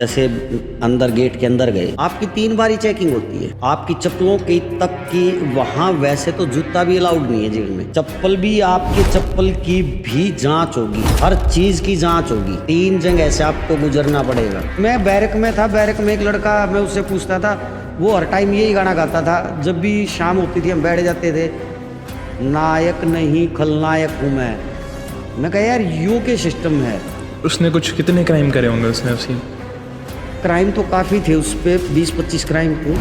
जैसे अंदर गेट के अंदर गए, आपकी 3 बारी चेकिंग होती है, आपकी चप्पलों की तक की। वहाँ वैसे तो जूता भी अलाउड नहीं है जेल में, चप्पल भी, आपके चप्पल की भी जांच होगी, हर चीज की जांच होगी। 3 जगह से आपको गुजरना पड़ेगा। मैं बैरक में था, बैरक में एक लड़का, मैं उससे पूछता था, वो हर टाइम यही गाना गाता था। जब भी शाम होती थी हम बैठ जाते थे, नायक नहीं खलनायक हूँ मैं कहा यार यू के सिस्टम है। उसने कुछ कितने क्राइम करे होंगे उसने उसी? क्राइम तो काफ़ी थे उस पर, 20-25 क्राइम थे।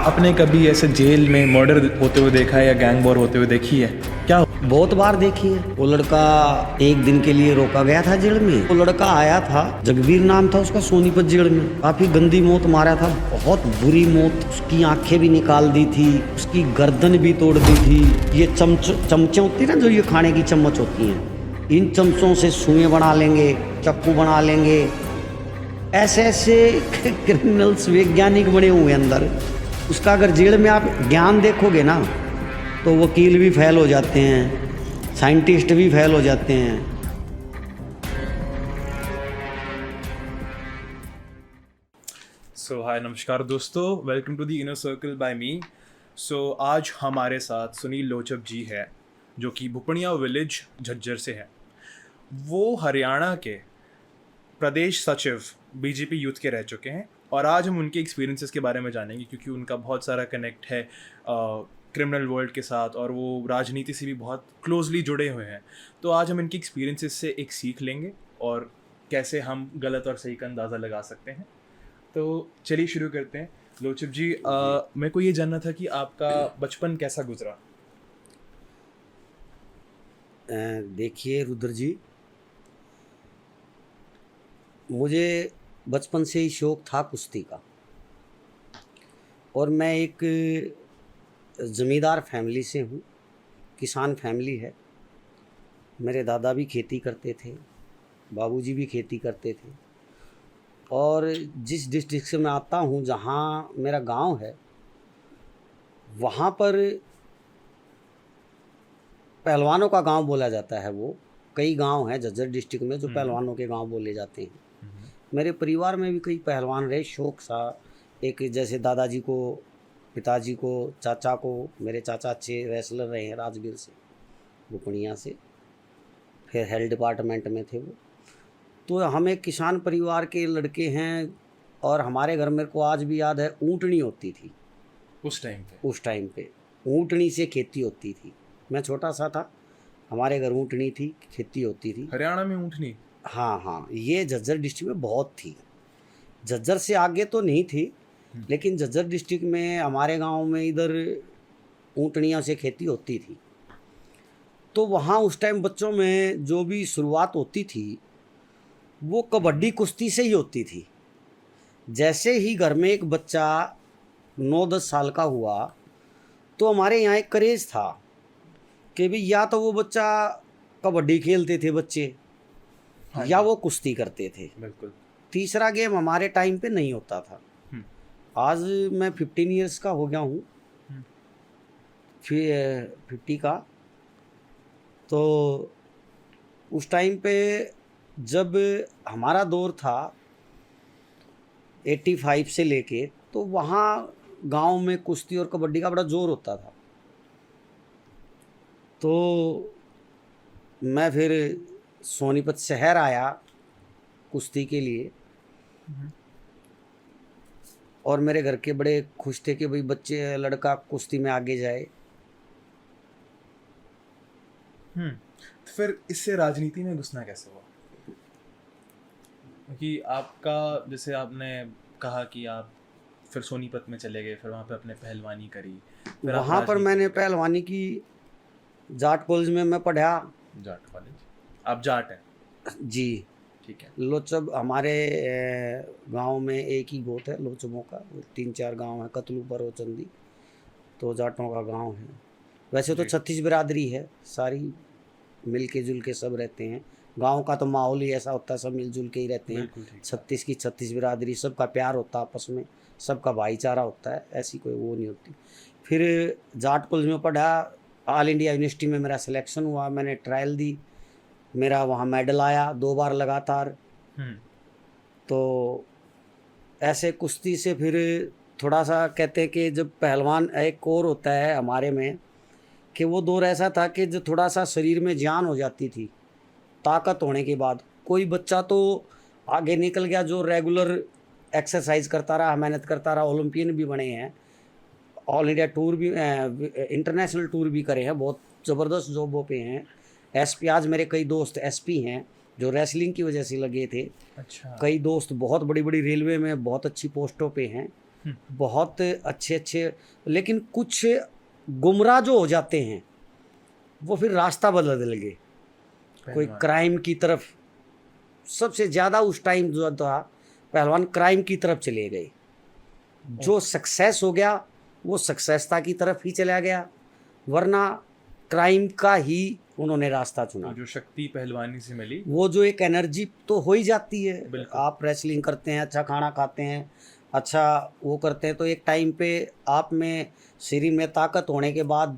आपने कभी ऐसे जेल में मर्डर होते हुए देखा है या गैंग वॉर होते हुए देखी है क्या? बहुत बार देखी है। वो लड़का 1 दिन के लिए रोका गया था जेल में। वो लड़का आया था, जगवीर नाम था उसका, सोनीपत जेल में। काफी गंदी मौत मारा था, बहुत बुरी मौत। उसकी आंखें भी निकाल दी थी, उसकी गर्दन भी तोड़ दी थी। ये चमचे होती ना, जो ये खाने की चम्मच होती हैं, इन चमचों से सुएं बना लेंगे, चक्कू बना लेंगे। ऐसे ऐसे क्रिमिनल्स वैज्ञानिक बने हुए अंदर। उसका अगर जेल में आप ज्ञान देखोगे ना, तो वकील भी फेल हो जाते हैं, साइंटिस्ट भी फेल हो जाते हैं। सो हाय, नमस्कार दोस्तों, welcome to the inner circle by me. So आज हमारे साथ सुनील लोचब जी है, जो कि भुपणिया विलेज झज्जर से है। वो हरियाणा के प्रदेश सचिव बीजेपी यूथ के रह चुके हैं और आज हम उनके एक्सपीरियंसेस के बारे में जानेंगे, क्योंकि उनका बहुत सारा कनेक्ट है क्रिमिनल वर्ल्ड के साथ और वो राजनीति से भी बहुत क्लोजली जुड़े हुए हैं। तो आज हम इनके एक्सपीरियंसेस से एक सीख लेंगे और कैसे हम गलत और सही का अंदाज़ा लगा सकते हैं। तो चलिए शुरू करते हैं। लोचब जी, मेरे को ये जानना था कि आपका बचपन कैसा गुजरा? देखिए रुद्र जी, मुझे बचपन से ही शौक था कुश्ती का, और मैं एक ज़मींदार फैमिली से हूँ, किसान फैमिली है। मेरे दादा भी खेती करते थे, बाबूजी भी खेती करते थे। और जिस डिस्ट्रिक्ट से मैं आता हूँ, जहाँ मेरा गांव है, वहाँ पर पहलवानों का गांव बोला जाता है। वो कई गांव हैं झज्जर डिस्ट्रिक्ट में जो पहलवानों के गांव बोले जाते हैं। मेरे परिवार में भी कई पहलवान रहे, शौक सा। एक जैसे दादाजी को, पिताजी को, चाचा को, मेरे चाचा अच्छे रेसलर रहे हैं राजगीर से, भुपणिया से, फिर हेल्थ डिपार्टमेंट में थे वो। तो हम एक किसान परिवार के लड़के हैं, और हमारे घर मेरे को आज भी याद है, ऊँटनी होती थी उस टाइम पे ऊँटनी से खेती होती थी। मैं छोटा सा था, हमारे घर ऊँटनी थी, खेती होती थी। हरियाणा में ऊँटनी? हाँ, ये झज्जर डिस्ट्रिक्ट में बहुत थी। झज्जर से आगे तो नहीं थी, लेकिन झज्जर डिस्ट्रिक्ट में हमारे गांव में इधर ऊँटनियों से खेती होती थी। तो वहाँ उस टाइम बच्चों में जो भी शुरुआत होती थी, वो कबड्डी कुश्ती से ही होती थी। जैसे ही घर में एक बच्चा 9-10 साल का हुआ, तो हमारे यहाँ एक क्रेज़ था कि भाई या तो वो बच्चा कबड्डी खेलते थे बच्चे, या वो कुश्ती करते थे। बिल्कुल। तीसरा गेम हमारे टाइम पे नहीं होता था। आज मैं 15 ईयर्स का हो गया हूँ, 50 का। तो उस टाइम पे जब हमारा दौर था 85 से लेके, तो वहाँ गांव में कुश्ती और कबड्डी का बड़ा जोर होता था। तो मैं फिर सोनीपत शहर आया कुश्ती के लिए, और मेरे घर के बड़े खुश थे कि भाई बच्चे, लड़का कुश्ती में आगे जाए। तो फिर इससे राजनीति में घुसना कैसे हुआ? क्योंकि आपका, जैसे आपने कहा कि आप फिर सोनीपत में चले गए, फिर वहाँ पे आपने पहलवानी करी, फिर आप वहाँ पर राजनीति मैंने में गए। पहलवानी की, जाट कॉलेज में मैं पढ़ा। जाट कॉलेज? आप जाट हैं? जी। ठीक है। लोचब हमारे गांव में एक ही गोत है लोचबों का, 3-4 गांव है, कतलू परवचंदी, तो जाटों का गांव है। वैसे तो 36 बिरादरी है, सारी मिल के जुल के सब रहते हैं। गांव का तो माहौल ही ऐसा होता है, सब मिलजुल के ही रहते हैं। 36 की 36 बिरादरी, सबका प्यार होता है आपस में, सबका भाईचारा होता है, ऐसी कोई वो नहीं होती। फिर जाट कॉलेज में पढ़ा, ऑल इंडिया यूनिवर्सिटी में मेरा सिलेक्शन हुआ, मैंने ट्रायल दी, मेरा वहाँ मेडल आया 2 बार लगातार। तो ऐसे कुश्ती से फिर थोड़ा सा कहते हैं कि जब पहलवान एक और होता है हमारे में कि वो दौर ऐसा था कि जो थोड़ा सा शरीर में जान हो जाती थी ताकत होने के बाद, कोई बच्चा तो आगे निकल गया जो रेगुलर एक्सरसाइज करता रहा, मेहनत करता रहा, ओलंपियन भी बने हैं, ऑल इंडिया टूर भी, इंटरनेशनल टूर भी करे हैं, बहुत ज़बरदस्त जॉबों पे हैं। एसपी, आज मेरे कई दोस्त एसपी हैं जो रेसलिंग की वजह से लगे थे। अच्छा। कई दोस्त बहुत बड़ी बड़ी रेलवे में बहुत अच्छी पोस्टों पे हैं, बहुत अच्छे अच्छे। लेकिन कुछ गुमराह जो हो जाते हैं वो फिर रास्ता बदल गए, कोई क्राइम की तरफ। सबसे ज़्यादा उस टाइम जो था पहलवान क्राइम की तरफ चले गए। जो सक्सेस हो गया वो सक्सेसता की तरफ ही चला गया, वरना क्राइम का ही उन्होंने रास्ता चुना। जो शक्ति पहलवानी से मिली, वो जो एक एनर्जी तो हो ही जाती है। बिल्कुल। आप रेसलिंग करते हैं, अच्छा खाना खाते हैं, अच्छा वो करते हैं, तो एक टाइम पे आप में शरीर में ताकत होने के बाद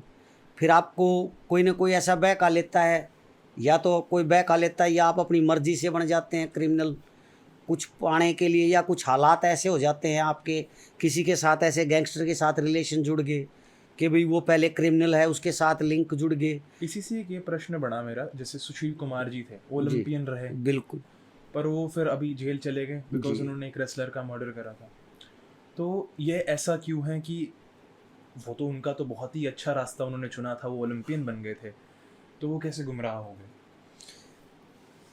फिर आपको कोई ना कोई ऐसा बैक आ लेता है, या तो कोई बैक आ लेता है या आप अपनी मर्जी से बन जाते हैं क्रिमिनल कुछ पाने के लिए, या कुछ हालात ऐसे हो जाते हैं आपके, किसी के साथ ऐसे गैंगस्टर के साथ रिलेशन जुड़ गए कि भाई वो पहले क्रिमिनल है, उसके साथ लिंक जुड़ गए। इसी से एक ये प्रश्न बना मेरा, जैसे सुशील कुमार जी थे, ओलंपियन रहे, बिल्कुल, पर वो फिर अभी जेल चले गए बिकॉज जी। उन्होंने एक रेसलर का मर्डर करा था। तो ये ऐसा क्यों है कि वो तो उनका तो बहुत ही अच्छा रास्ता उन्होंने चुना था, वो ओलंपियन बन गए थे, तो वो कैसे गुमराह हो गए?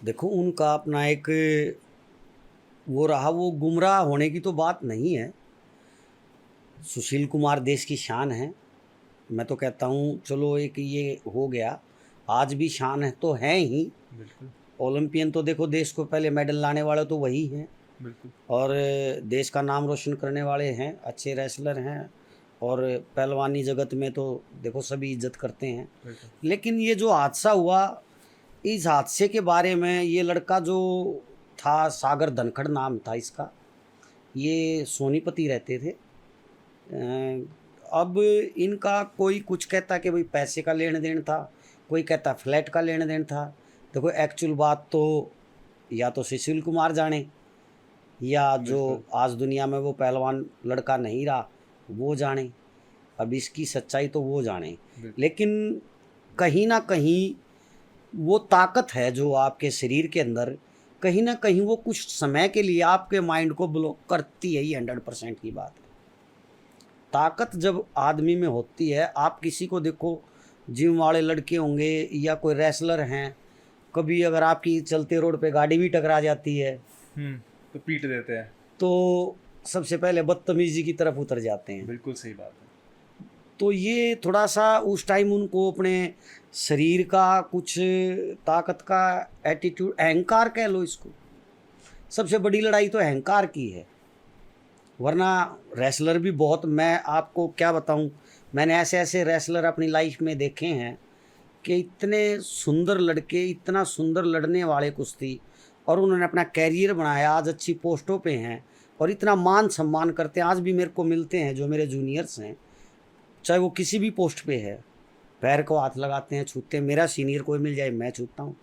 देखो उनका अपना एक वो रहा, वो गुमराह होने की तो बात नहीं है। सुशील कुमार देश की शान है, मैं तो कहता हूँ चलो एक ये हो गया, आज भी शान है तो हैं ही। बिल्कुल ओलंपियन तो देखो देश को पहले मेडल लाने वाले तो वही हैं, बिल्कुल। और देश का नाम रोशन करने वाले हैं, अच्छे रेसलर हैं, और पहलवानी जगत में तो देखो सभी इज्जत करते हैं। बिल्कुल। लेकिन ये जो हादसा हुआ, इस हादसे के बारे में, ये लड़का जो था सागर धनखड़ नाम था इसका, ये सोनीपति रहते थे। अब इनका कोई कुछ कहता कि भाई पैसे का लेन देन था, कोई कहता फ्लैट का लेन देन था। देखो एक्चुअल बात तो या तो सुशील कुमार जाने, या जो आज दुनिया में वो पहलवान लड़का नहीं रहा वो जाने, अब इसकी सच्चाई तो वो जाने। लेकिन कहीं ना कहीं वो ताकत है जो आपके शरीर के अंदर, कहीं ना कहीं वो कुछ समय के लिए आपके माइंड को ब्लॉक करती है, ये 100% की बात है। ताकत जब आदमी में होती है, आप किसी को देखो, जिम वाले लड़के होंगे या कोई रेसलर हैं, कभी अगर आपकी चलते रोड पे गाड़ी भी टकरा जाती है तो पीट देते हैं, तो सबसे पहले बदतमीजी की तरफ उतर जाते हैं। बिल्कुल सही बात है। तो ये थोड़ा सा उस टाइम उनको अपने शरीर का कुछ ताकत का एटीट्यूड, अहंकार कह लो इसको, सबसे बड़ी लड़ाई तो अहंकार की है। वरना रेसलर भी बहुत, मैं आपको क्या बताऊं, मैंने ऐसे ऐसे रेसलर अपनी लाइफ में देखे हैं कि इतने सुंदर लड़के, इतना सुंदर लड़ने वाले कुश्ती, और उन्होंने अपना कैरियर बनाया, आज अच्छी पोस्टों पे हैं और इतना मान सम्मान करते हैं। आज भी मेरे को मिलते हैं जो मेरे जूनियर्स हैं, चाहे वो किसी भी पोस्ट पे है, पैर को हाथ लगाते हैं, छूते हैं। मेरा सीनियर कोई मिल जाए मैं छूता हूँ,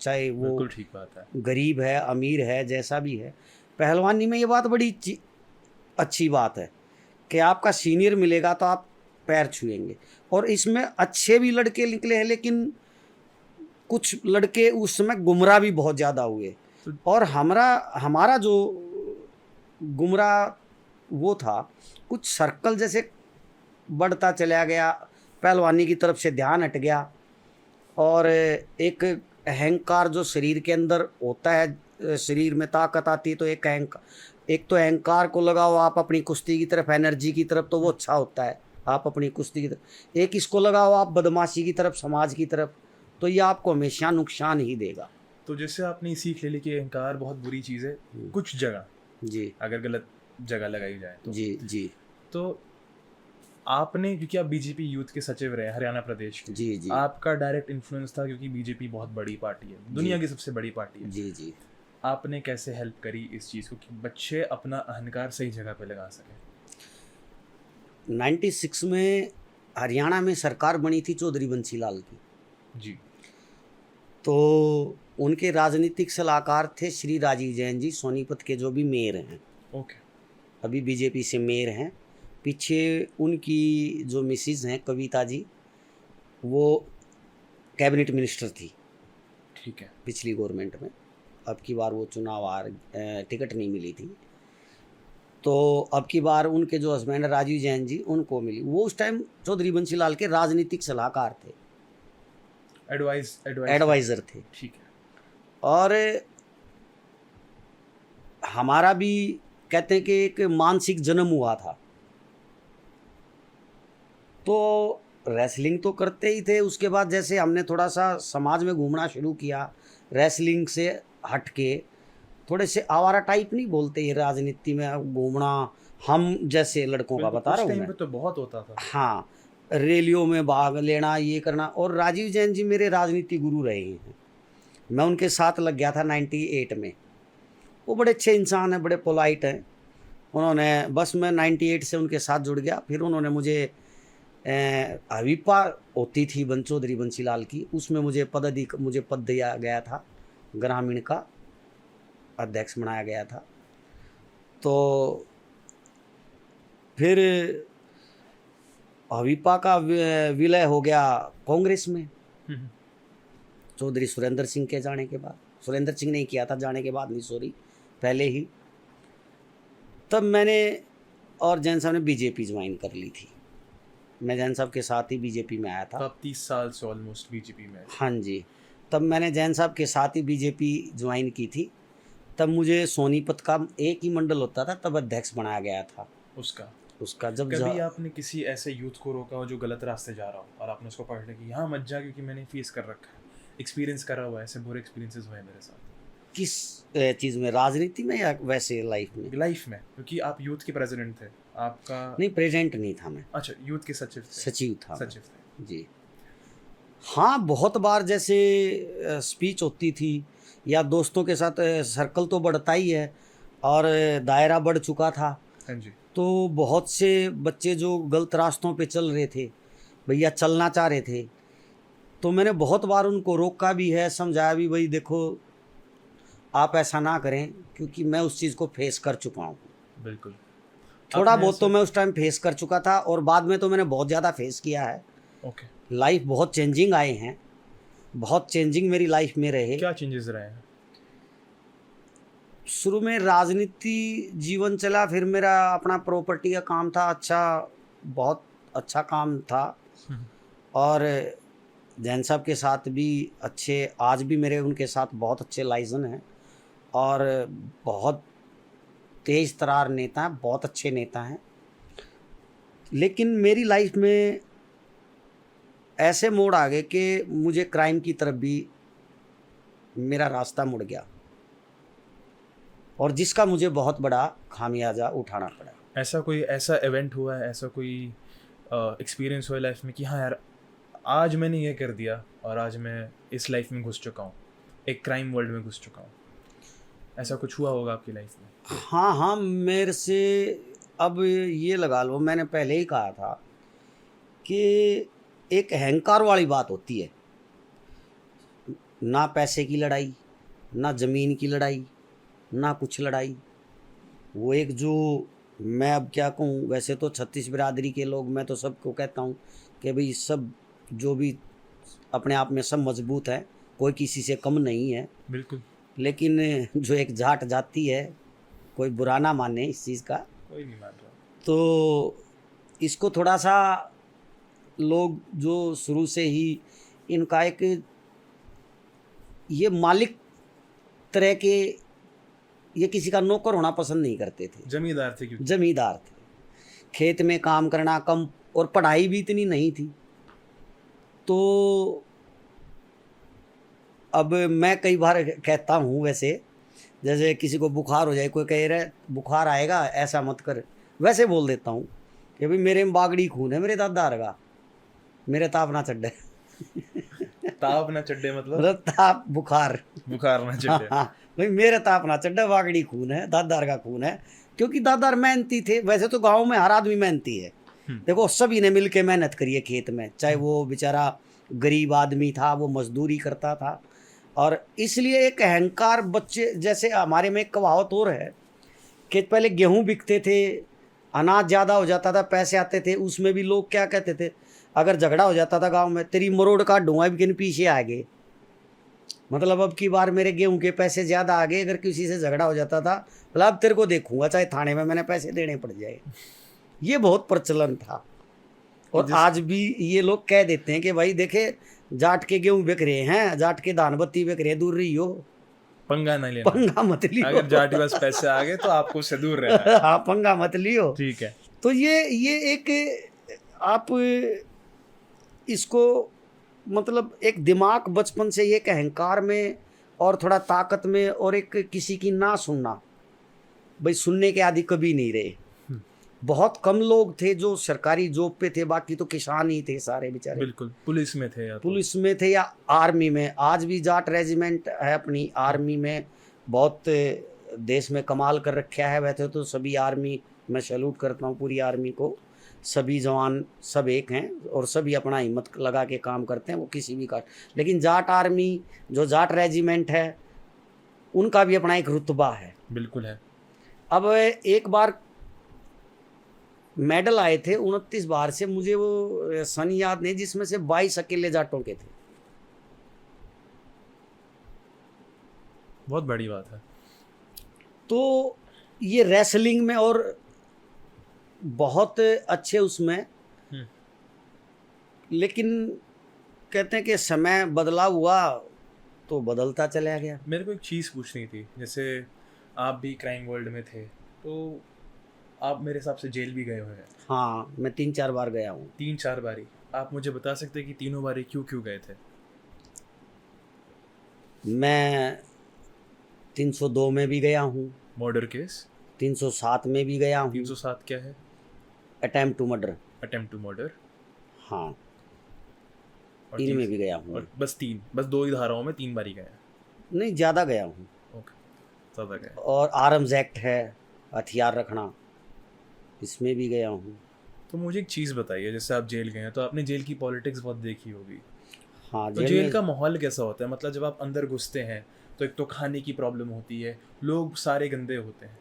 चाहे वो बिल्कुल ठीक बात है। गरीब है अमीर है जैसा भी है। पहलवानी में ये बात बड़ी अच्छी बात है कि आपका सीनियर मिलेगा तो आप पैर छुएंगे, और इसमें अच्छे भी लड़के निकले हैं, लेकिन कुछ लड़के उस समय गुमराह भी बहुत ज़्यादा हुए। और हमारा जो गुमराह वो था, कुछ सर्कल जैसे बढ़ता चला गया, पहलवानी की तरफ से ध्यान हट गया, और एक अहंकार जो शरीर के अंदर होता है, शरीर में ताकत आती है तो एक तो अहंकार को लगाओ आप अपनी कुश्ती की तरफ, एनर्जी की तरफ, तो वो अच्छा होता है, आप अपनी कुश्ती की तरफ। एक इसको लगाओ आप बदमाशी की तरफ, समाज की तरफ, तो ये आपको हमेशा नुकसान ही देगा। तो जैसे आपने सीख ले ली कि अहंकार बहुत बुरी चीज़ है कुछ जगह, जी, अगर गलत जगह लगाई जाए तो। जी जी। तो आपने, क्योंकि आप बीजेपी यूथ के सचिव रहे हरियाणा प्रदेश के, जी जी। आपका डायरेक्ट इन्फ्लुएंस था, क्योंकि बीजेपी बहुत बड़ी पार्टी है, दुनिया की सबसे बड़ी पार्टी है। जी जी। आपने कैसे हेल्प करी इस चीज़ को कि बच्चे अपना अहंकार सही जगह पे लगा सकें? 96 में हरियाणा में सरकार बनी थी चौधरी बंसीलाल की, जी। तो उनके राजनीतिक सलाहकार थे श्री राजीव जैन जी, सोनीपत के जो भी मेयर हैं, ओके। अभी बीजेपी से मेयर हैं। पीछे उनकी जो मिसिज हैं कविता जी, वो कैबिनेट मिनिस्टर थी ठीक है। पिछली गवर्नमेंट में। अब की बार वो चुनाव टिकट नहीं मिली थी, तो अब की बार उनके जो हस्बैंड राजीव जैन जी, उनको मिली। वो उस टाइम चौधरी बंसीलाल के राजनीतिक सलाहकार थे, एडवाइज़र थे। ठीक है। और हमारा भी कहते हैं कि एक मानसिक जन्म हुआ था। तो रेसलिंग तो करते ही थे, उसके बाद जैसे हमने थोड़ा सा समाज में घूमना शुरू किया, रेसलिंग से हट के थोड़े से आवारा टाइप नहीं बोलते, ये राजनीति में घूमना, हम जैसे लड़कों का बता रहा हूँ मैं। तो बहुत होता था। हाँ, रैलियों में भाग लेना, ये करना। और राजीव जैन जी मेरे राजनीति गुरु रहे हैं। मैं उनके साथ लग गया था 98 में। वो बड़े अच्छे इंसान हैं, बड़े पोलाइट हैं। उन्होंने बस मैं 98 से उनके साथ जुड़ गया। फिर उन्होंने मुझे अविपा होती थी चौधरी बंसीलाल की, उसमें मुझे पद दिया गया था, ग्रामीण का अध्यक्ष बनाया गया था। तो फिर अविपा का विलय हो गया कांग्रेस में, चौधरी सुरेंद्र सिंह के जाने के बाद। सुरेंद्र सिंह ने किया था जाने के बाद, नहीं सॉरी, पहले ही। तब मैंने और जैन साहब ने बीजेपी ज्वाइन कर ली थी। मैं जैन साहब के साथ ही बीजेपी में आया था। तब 30 साल से ऑलमोस्ट बीजेपी में। हाँ जी, तब मैंने जैन साहब के साथ ही बीजेपी ज्वाइन की थी। तब मुझे सोनीपत का एक ही मंडल होता था, तब अध्यक्ष बनाया गया था उसका। जब कभी आपने किसी ऐसे यूथ को रोका हो जो गलत रास्ते जा रहा हो और आपने उसको पकड़ लिया कि यहाँ मत जा क्योंकि मैंने फेस कर रखा है, एक्सपीरियंस करा हुआ है, ऐसे बुरे एक्सपीरियंसेस हुए मेरे साथ? किस चीज़ में, राजनीति में या वैसे लाइफ में? लाइफ में, क्योंकि आप यूथ के प्रेसिडेंट थे। आपका नहीं, प्रेजेंट नहीं था मैं। अच्छा, यूथ के सचिव थे। सचिव था। सचिव थे जी। हाँ, बहुत बार जैसे स्पीच होती थी या दोस्तों के साथ, सर्कल तो बढ़ता ही है और दायरा बढ़ चुका था। हाँ जी। तो बहुत से बच्चे जो गलत रास्तों पे चल रहे थे, भैया चलना चाह रहे थे, तो मैंने बहुत बार उनको रोका भी है, समझाया भी, भाई देखो आप ऐसा ना करें, क्योंकि मैं उस चीज़ को फेस कर चुका हूँ। बिल्कुल। थोड़ा बहुत तो मैं उस टाइम फेस कर चुका था, और बाद में तो मैंने बहुत ज़्यादा फेस किया है। ओके। लाइफ बहुत चेंजिंग आए हैं, बहुत चेंजिंग मेरी लाइफ में रहे। क्या चेंजेस रहे हैं? शुरू में राजनीति जीवन चला, फिर मेरा अपना प्रॉपर्टी का काम था, बहुत अच्छा काम था। और जैन साहब के साथ भी अच्छे, आज भी मेरे उनके साथ बहुत अच्छे लाइजन हैं, और बहुत तेज तरार नेता हैं, बहुत अच्छे नेता हैं। लेकिन मेरी लाइफ में ऐसे मोड़ आ गए कि मुझे क्राइम की तरफ भी मेरा रास्ता मुड़ गया, और जिसका मुझे बहुत बड़ा खामियाजा उठाना पड़ा। ऐसा इवेंट हुआ है, ऐसा कोई एक्सपीरियंस हुआ है लाइफ में कि हाँ यार, आज मैंने ये कर दिया और आज मैं इस लाइफ में घुस चुका हूँ, एक क्राइम वर्ल्ड में घुस चुका हूँ? ऐसा कुछ हुआ होगा आपकी लाइफ में? हाँ, मेरे से अब ये लगा लो, मैंने पहले ही कहा था कि एक अहंकार वाली बात होती है, ना पैसे की लड़ाई, ना ज़मीन की लड़ाई, ना कुछ लड़ाई। वो एक जो, मैं अब क्या कहूँ, वैसे तो 36 बिरादरी के लोग, मैं तो सबको कहता हूँ कि भाई सब जो भी अपने आप में सब मजबूत है, कोई किसी से कम नहीं है। बिल्कुल। लेकिन जो एक जाट जाती है, कोई बुरा ना माने इस चीज़ का, कोई नहीं मान रहा, तो इसको थोड़ा सा लोग जो शुरू से ही इनका एक ये मालिक तरह के, ये किसी का नौकर होना पसंद नहीं करते थे। जमींदार थे, क्योंकि जमींदार थे, खेत में काम करना कम, और पढ़ाई भी इतनी नहीं थी। तो अब मैं कई बार कहता हूँ, वैसे जैसे किसी को बुखार हो जाए, कोई कह रहा है बुखार आएगा ऐसा मत कर, वैसे बोल देता हूँ कि भाई मेरे में बागड़ी खून है, मेरे दादा का, मेरे ताप ना चढ़े। ताप ना चढ़े मतलब ताप बुखार ना चढ़े। हाँ, भाई मेरे ताप ना चढ़े, बागड़ी खून है, दादार का खून है। क्योंकि दादार मेहनती थे। वैसे तो गांव में हर आदमी मेहनती है, देखो सभी ने मिलके मेहनत करी है खेत में, चाहे वो बेचारा गरीब आदमी था, वो मजदूरी करता था, और इसलिए एक अहंकार बच्चे, जैसे हमारे में एक कहावत और है कि पहले गेहूं बिकते थे, अनाज ज़्यादा हो जाता था, पैसे आते थे, उसमें भी लोग क्या कहते थे, अगर झगड़ा हो जाता था गांव में, तेरी मरोड़ का ढूंढा बिकन पीछे आ गए। मतलब अब की बार मेरे गेहूं के पैसे ज़्यादा आ गए, अगर किसी से झगड़ा हो जाता था, मतलब अब तेरे को देखूंगा चाहे थाने में मैंने पैसे देने पड़ जाए। ये बहुत प्रचलन था। और आज भी ये लोग कह देते हैं कि भाई देखे जाट के गेहूं बिक रहे हैं, जाट के धान बत्ती बिक रहे हैं, दूर रही हो, पंगा नहीं लेना, पंगा मत लियो। अगर जाट के पास पैसे आ गए तो आपको उससे दूर रहना है। हाँ, पंगा मत लियो। ठीक है। तो ये एक आप इसको मतलब एक दिमाग बचपन से एक अहंकार में और थोड़ा ताकत में, और एक किसी की ना सुनना, भाई सुनने के आदि कभी नहीं रहे। बहुत कम लोग थे जो सरकारी जॉब पे थे, बाकी तो किसान ही थे सारे बेचारे। बिल्कुल, पुलिस में थे या पुलिस में थे या आर्मी में। आज भी जाट रेजिमेंट है अपनी, आर्मी में बहुत देश में कमाल कर रखा है। वैसे तो सभी आर्मी, मैं सैल्यूट करता हूँ पूरी आर्मी को, सभी जवान सब एक हैं और सभी अपना हिम्मत लगा के काम करते हैं, वो किसी भी कास्ट। लेकिन जाट आर्मी, जो जाट रेजिमेंट है, उनका भी अपना एक रुतबा है। बिल्कुल है। अब एक बार मेडल आए थे 29 बार से, मुझे वो सन याद नहीं, जिसमें से 22 अकेले जाटों के थे। बहुत बड़ी बात है। तो ये रेसलिंग में और बहुत अच्छे उसमें, लेकिन कहते हैं कि समय बदला हुआ तो बदलता चला गया। मेरे को एक चीज़ पूछनी थी, जैसे आप भी क्राइम वर्ल्ड में थे, तो आप मेरे हिसाब से जेल भी गए हुए हैं। हाँ, मैं 3-4 बार गया हूँ। 3-4 बारी। आप मुझे बता सकते हैं कि तीनों बारी क्यों क्यों गए थे? मैं 302 में भी गया हूँ, मर्डर केस। 307 में भी गया हूँ। 307 क्या है? Attempt to murder. Attempt to murder. हाँ, और 3 में भी गया हूँ। और बस 2 ही धाराओं में 3 बारी गए हैं। नहीं, ज़्यादा गया हूँ। ओके, ज़्यादा गए। और आर्म्स एक्ट है, हथियार रखना, इसमें भी गया हूँ। तो मुझे एक चीज़ बताइए, जैसे आप जेल गए हैं तो आपने जेल की पॉलिटिक्स बहुत देखी होगी। हाँ, तो जेल का माहौल कैसा होता है? मतलब जब आप अंदर घुसते हैं तो एक तो खाने की प्रॉब्लम होती है, लोग सारे गंदे होते हैं,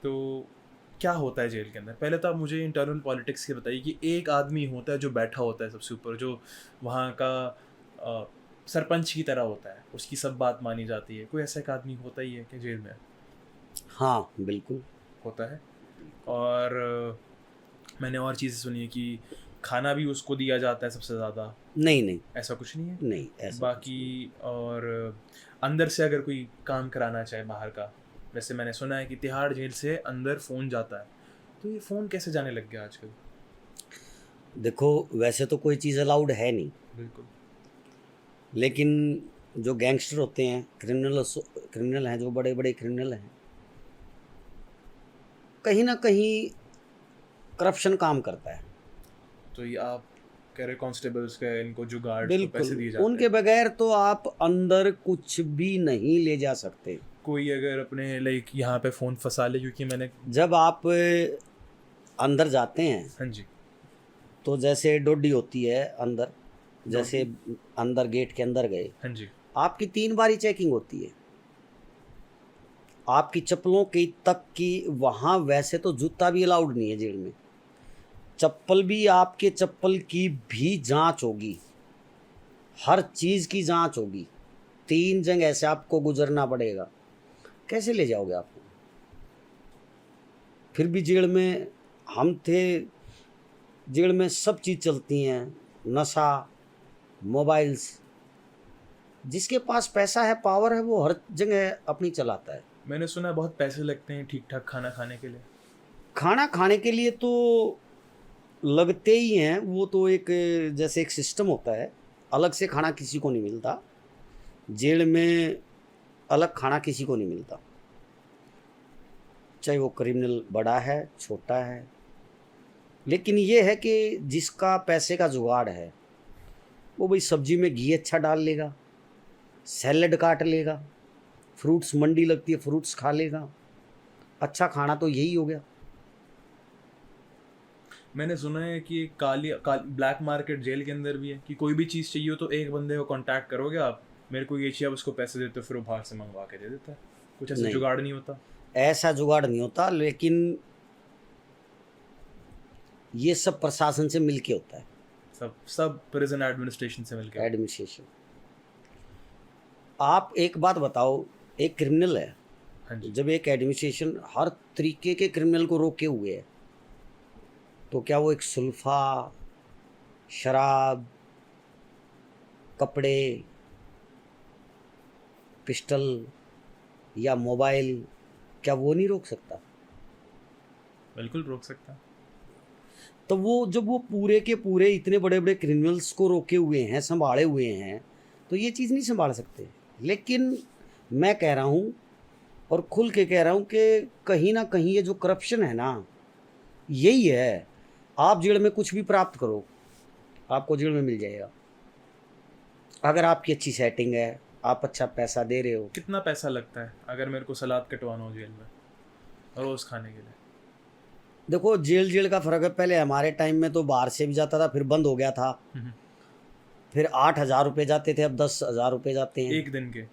तो क्या होता है जेल के अंदर? पहले तो आप मुझे इंटरनल पॉलिटिक्स की बताइए कि एक आदमी होता है जो बैठा होता है सबसे ऊपर, जो वहाँ का सरपंच की तरह होता है, उसकी सब बात मानी जाती है। कोई ऐसा एक आदमी होता ही है कि जेल में? हाँ, बिल्कुल होता है। और मैंने और चीज़ें सुनी है कि खाना भी उसको दिया जाता है सबसे ज़्यादा। नहीं, ऐसा कुछ नहीं है? नहीं ऐसा बाकी और अंदर से अगर कोई काम कराना चाहे बाहर का, वैसे मैंने सुना है कि तिहाड़ जेल से अंदर फ़ोन जाता है, तो ये फ़ोन कैसे जाने लग गया आजकल? देखो, वैसे तो कोई चीज़ अलाउड है नहीं, बिल्कुल। लेकिन जो गैंगस्टर होते हैं, क्रिमिनल हैं, जो बड़े बड़े क्रिमिनल हैं, कहीं ना कहीं करप्शन काम करता है। तो ये आप कह रहे कांस्टेबल्स का, इनको जो गार्ड्स को पैसे दिए बिल्कुल, जाते उनके हैं, बगैर तो आप अंदर कुछ भी नहीं ले जा सकते। कोई अगर अपने लाइक यहाँ पे फ़ोन फंसा ले, क्योंकि मैंने, जब आप अंदर जाते हैं, हाँ जी, तो जैसे डोडी होती है अंदर, जैसे अंदर गेट के अंदर गए, हाँ जी, आपकी 3 बारी चेकिंग होती है, आपकी चप्पलों की तक की। वहाँ वैसे तो जूता भी अलाउड नहीं है जेल में, चप्पल भी, आपके चप्पल की भी जांच होगी, हर चीज़ की जांच होगी। 3 जगह से आपको गुजरना पड़ेगा, कैसे ले जाओगे आप? फिर भी जेल में हम थे, जेल में सब चीज़ चलती हैं, नशा, मोबाइल्स, जिसके पास पैसा है, पावर है, वो हर जगह अपनी चलाता है। मैंने सुना है बहुत पैसे लगते हैं ठीक ठाक खाना खाने के लिए। खाना खाने के लिए तो लगते ही हैं, वो तो एक जैसे एक सिस्टम होता है, अलग से खाना किसी को नहीं मिलता जेल में, अलग खाना किसी को नहीं मिलता, चाहे वो क्रिमिनल बड़ा है छोटा है। लेकिन ये है कि जिसका पैसे का जुगाड़ है, वो भाई सब्जी में घी अच्छा डाल लेगा, सैलड काट लेगा, फ्रूट्स, मंडी लगती है फ्रूट्स खा लेगा, अच्छा खाना तो यही हो गया। मैंने सुना है कि ब्लैक मार्केट जेल के अंदर भी है, कि कोई भी चीज़ चाहिए हो तो एक बंदे को कांटेक्ट करोगे आप, मेरे को ये चाहिए, आप उसको पैसे देते हो, फिर वो बाहर से मंगवा के दे देता है। कुछ ऐसा नहीं। जुगाड़ नहीं होता? ऐसा जुगाड़ नहीं होता, लेकिन ये सब प्रशासन से मिलके होता है, सब प्रिजन एडमिनिस्ट्रेशन से मिलकर। एडमिनिस्ट्रेशन। आप एक बात बताओ, एक क्रिमिनल है, हाँ जी। जब एक एडमिनिस्ट्रेशन हर तरीके के क्रिमिनल को रोके हुए है, तो क्या वो एक सुल्फा, शराब, कपड़े, पिस्टल या मोबाइल, क्या वो नहीं रोक सकता? बिल्कुल रोक सकता है। तो वो जब वो पूरे के पूरे इतने बड़े बड़े क्रिमिनल्स को रोके हुए हैं, संभाले हुए हैं, तो ये चीज़ नहीं संभाल सकते। लेकिन मैं कह रहा हूँ और खुल के कह रहा हूँ कि कहीं ना कहीं ये जो करप्शन है ना, यही है। आप जेल में कुछ भी प्राप्त करो, आपको जेल में मिल जाएगा। अगर आपकी अच्छी सेटिंग है, आप अच्छा पैसा दे रहे हो। कितना पैसा लगता है अगर मेरे को सलाद कटवाना हो जेल में रोज़ खाने के लिए? देखो, जेल का फ़र्क है। पहले हमारे टाइम में तो बाहर से भी जाता था, फिर बंद हो गया था। फिर 8,000 रुपये जाते थे, अब 10,000 रुपये जाते हैं एक दिन के?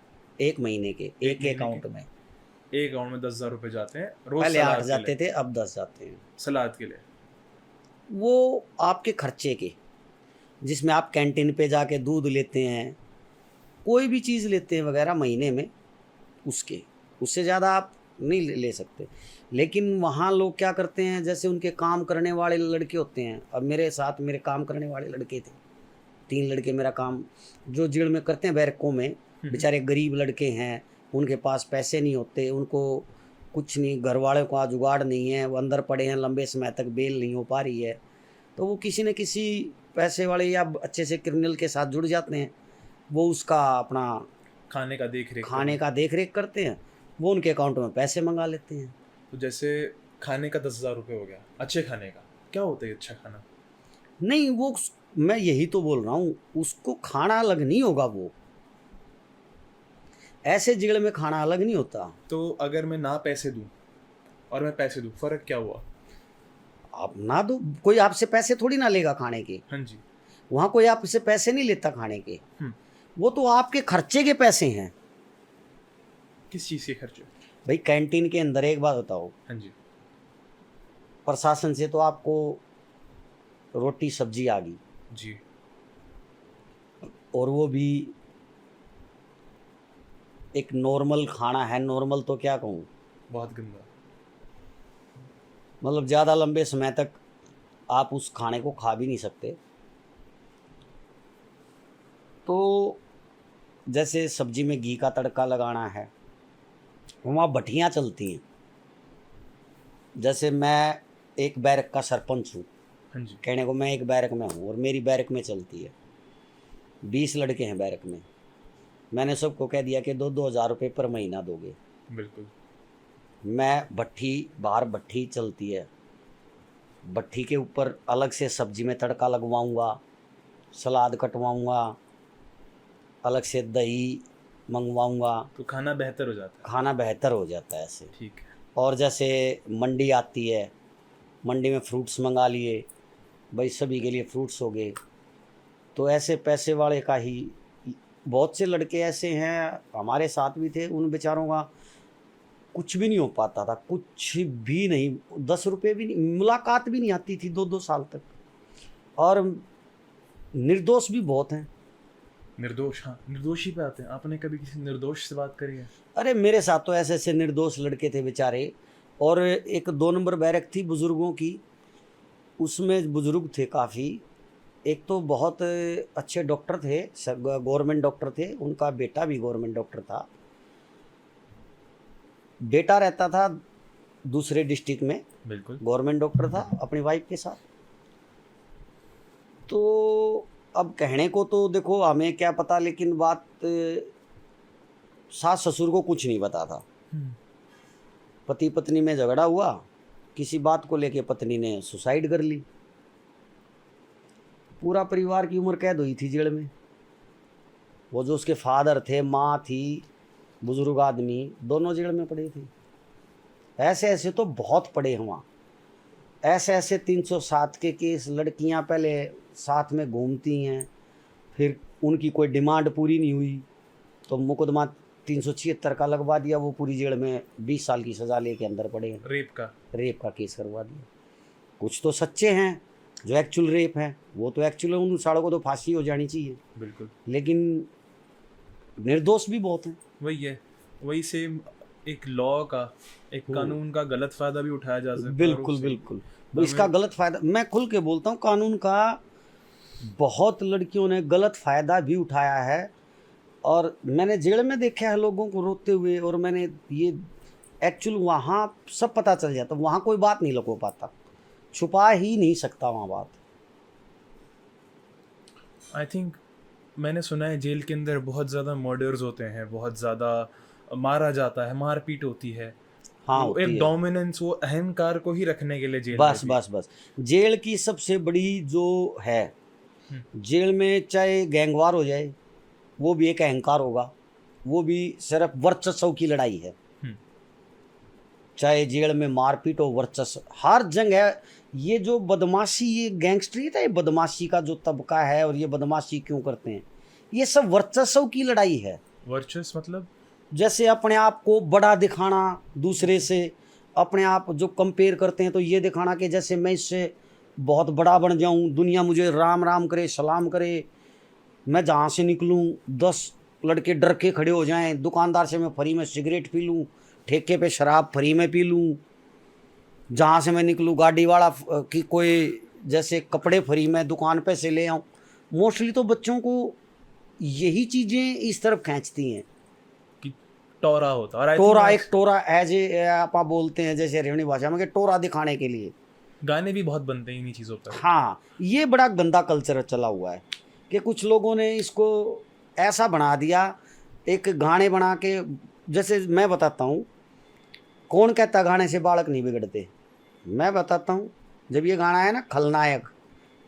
एक महीने के, एक अकाउंट में। एक अकाउंट में 10,000 रुपये जाते हैं रोज़? पहले 8 सलाद के जाते लिए? थे, अब 10 जाते हैं सलाद के लिए? वो आपके खर्चे के, जिसमें आप कैंटीन पे जाके दूध लेते हैं, कोई भी चीज़ लेते हैं वगैरह महीने में, उससे ज़्यादा आप नहीं ले सकते। लेकिन वहाँ लोग क्या करते हैं, जैसे उनके काम करने वाले लड़के होते हैं। अब मेरे साथ मेरे काम करने वाले लड़के थे, 3 लड़के मेरा काम जो जेल में करते हैं, बैरकों में। बेचारे गरीब लड़के हैं, उनके पास पैसे नहीं होते, उनको कुछ नहीं, घर वालों का जुगाड़ नहीं है, वो अंदर पड़े हैं, लंबे समय तक बेल नहीं हो पा रही है, तो वो किसी न किसी पैसे वाले या अच्छे से क्रिमिनल के साथ जुड़ जाते हैं। वो उसका अपना खाने का देख रेख करते हैं, वो उनके अकाउंट में पैसे मंगा लेते हैं। तो जैसे खाने का 10,000 रुपये हो गया, अच्छे खाने का क्या होता है अच्छा खाना? नहीं, वो मैं यही तो बोल रहा हूँ, उसको खाना अलग नहीं होगा, वो ऐसे जेल में खाना अलग नहीं होता। तो अगर मैं ना पैसे दूं और मैं पैसे दूं, फ़र्क क्या हुआ? आप ना दो, कोई आपसे पैसे थोड़ी ना लेगा खाने के। हाँ जी। वहाँ कोई आपसे पैसे नहीं लेता खाने के, वो तो आपके खर्चे के पैसे हैं। किस चीज़ के खर्चे? भाई कैंटीन के अंदर एक बात बताओ, हाँ जी। प्रशासन से तो आपको रोटी सब्जी आ गई जी। और वो भी एक नॉर्मल खाना है। नॉर्मल तो क्या कहूँ, बहुत गंदा। मतलब ज़्यादा लंबे समय तक आप उस खाने को खा भी नहीं सकते। तो जैसे सब्जी में घी का तड़का लगाना है, वहाँ भट्टियाँ चलती हैं। जैसे मैं एक बैरक का सरपंच हूँ, हाँ जी। कहने को मैं एक बैरक में हूँ और मेरी बैरक में चलती है, 20 लड़के हैं बैरक में। मैंने सबको कह दिया कि 2-2 हज़ार रुपये पर महीना दोगे। बिल्कुल। मैं बाहर भट्टी चलती है, भट्टी के ऊपर अलग से सब्जी में तड़का लगवाऊंगा, सलाद कटवाऊंगा, अलग से दही मंगवाऊंगा, तो खाना बेहतर हो जाता है। खाना बेहतर हो जाता है ऐसे। ठीक है। और जैसे मंडी आती है, मंडी में फ्रूट्स मंगा लिए, भाई सभी के लिए फ्रूट्स हो गए। तो ऐसे पैसे वाले का ही बहुत से लड़के ऐसे हैं, हमारे साथ भी थे, उन बेचारों का कुछ भी नहीं हो पाता था, कुछ भी नहीं, 10 रुपये भी नहीं, मुलाकात भी नहीं आती थी 2-2 साल तक। और निर्दोष भी बहुत हैं। निर्दोष? हाँ, निर्दोषी पे आते हैं। आपने कभी किसी निर्दोष से बात करी है? अरे मेरे साथ तो ऐसे ऐसे निर्दोष लड़के थे बेचारे। और एक 2 नंबर बैरक थी बुज़ुर्गों की, उसमें बुज़ुर्ग थे काफ़ी। एक तो बहुत अच्छे डॉक्टर थे, गवर्नमेंट डॉक्टर थे, उनका बेटा भी गवर्नमेंट डॉक्टर था। बेटा रहता था दूसरे डिस्ट्रिक्ट में, बिल्कुल। गवर्नमेंट डॉक्टर था अपनी वाइफ के साथ। तो अब कहने को तो देखो हमें क्या पता, लेकिन बात सास ससुर को कुछ नहीं पता था। पति पत्नी में झगड़ा हुआ, किसी बात को लेके पत्नी ने सुसाइड कर ली। पूरा परिवार की उम्र कैद हुई थी जेल में। वो जो उसके फादर थे, माँ थी, बुजुर्ग आदमी, दोनों जेल में पड़े थे। ऐसे ऐसे तो बहुत पड़े हैं वहाँ। ऐसे ऐसे 307 के केस। लड़कियाँ पहले साथ में घूमती हैं, फिर उनकी कोई डिमांड पूरी नहीं हुई तो मुकदमा 376 का लगवा दिया, वो पूरी जेल में 20 साल की सजा लेके अंदर पड़े हैं। रेप का केस करवा दिया। कुछ तो सच्चे हैं जो एक्चुअल रेप है, वो तो एक्चुअल उन सालों को तो फांसी हो जानी चाहिए, बिल्कुल, लेकिन निर्दोष भी बहुत हैं। वही है, वही सेम एक लॉ का, एक कानून का गलत फायदा भी उठाया जा सकता है। बिल्कुल बिल्कुल, इसका गलत फायदा मैं खुल के बोलता हूँ, कानून का बहुत लड़कियों ने गलत फायदा भी उठाया है। और मैंने जेल में देखा है लोगों को रोते हुए, और मैंने ये एक्चुअल वहाँ सब पता चल जाता, वहाँ कोई बात नहीं लुको पाता, छुपा ही नहीं सकता वहाँ बात। आई थिंक मैंने सुना है जेल के अंदर बहुत ज़्यादा मर्डर्स होते हैं, बहुत ज़्यादा मारा जाता है, मारपीट होती है। हाँ, वो एक डोमिनेंस, वो अहंकार को ही रखने के लिए जेल बस में बस बस जेल की सबसे बड़ी जो है, जेल में चाहे गैंगवार हो जाए वो भी एक अहंकार होगा, वो भी सिर्फ वर्चस्व की लड़ाई है। चाहे जेल में मारपीट हो, वर्चस्व हर जंग है। ये जो बदमाशी, ये गैंगस्टरी था, ये बदमाशी का जो तबका है, और ये बदमाशी क्यों करते हैं, ये सब वर्चस्व की लड़ाई है। वर्चस्व मतलब जैसे अपने आप को बड़ा दिखाना दूसरे से, अपने आप जो कंपेयर करते हैं तो ये दिखाना कि जैसे मैं इससे बहुत बड़ा बन जाऊं, दुनिया मुझे राम राम करे, सलाम करे, मैं जहाँ से निकलूं 10 लड़के डर के खड़े हो जाएं, दुकानदार से मैं फ्री में सिगरेट पी लूं, ठेके पे शराब फ्री में पी लूं, जहाँ से मैं निकलूं गाड़ी वाला की कोई जैसे कपड़े फ्री में दुकान पे से ले आऊँ। मोस्टली तो बच्चों को यही चीज़ें इस तरफ खींचती हैं कि टोरा होता, और टोरा, एक टोरा एज ए आप बोलते हैं जैसे रेवनी भाषा में, कि टोरा दिखाने के लिए गाने भी बहुत बनते हैं इन्हीं चीज़ों पर। हाँ, ये बड़ा गंदा कल्चर चला हुआ है कि कुछ लोगों ने इसको ऐसा बना दिया, एक गाने बना के। जैसे मैं बताता हूँ, कौन कहता गाने से बालक नहीं बिगड़ते, मैं बताता हूँ। जब ये गाना है ना, खलनायक,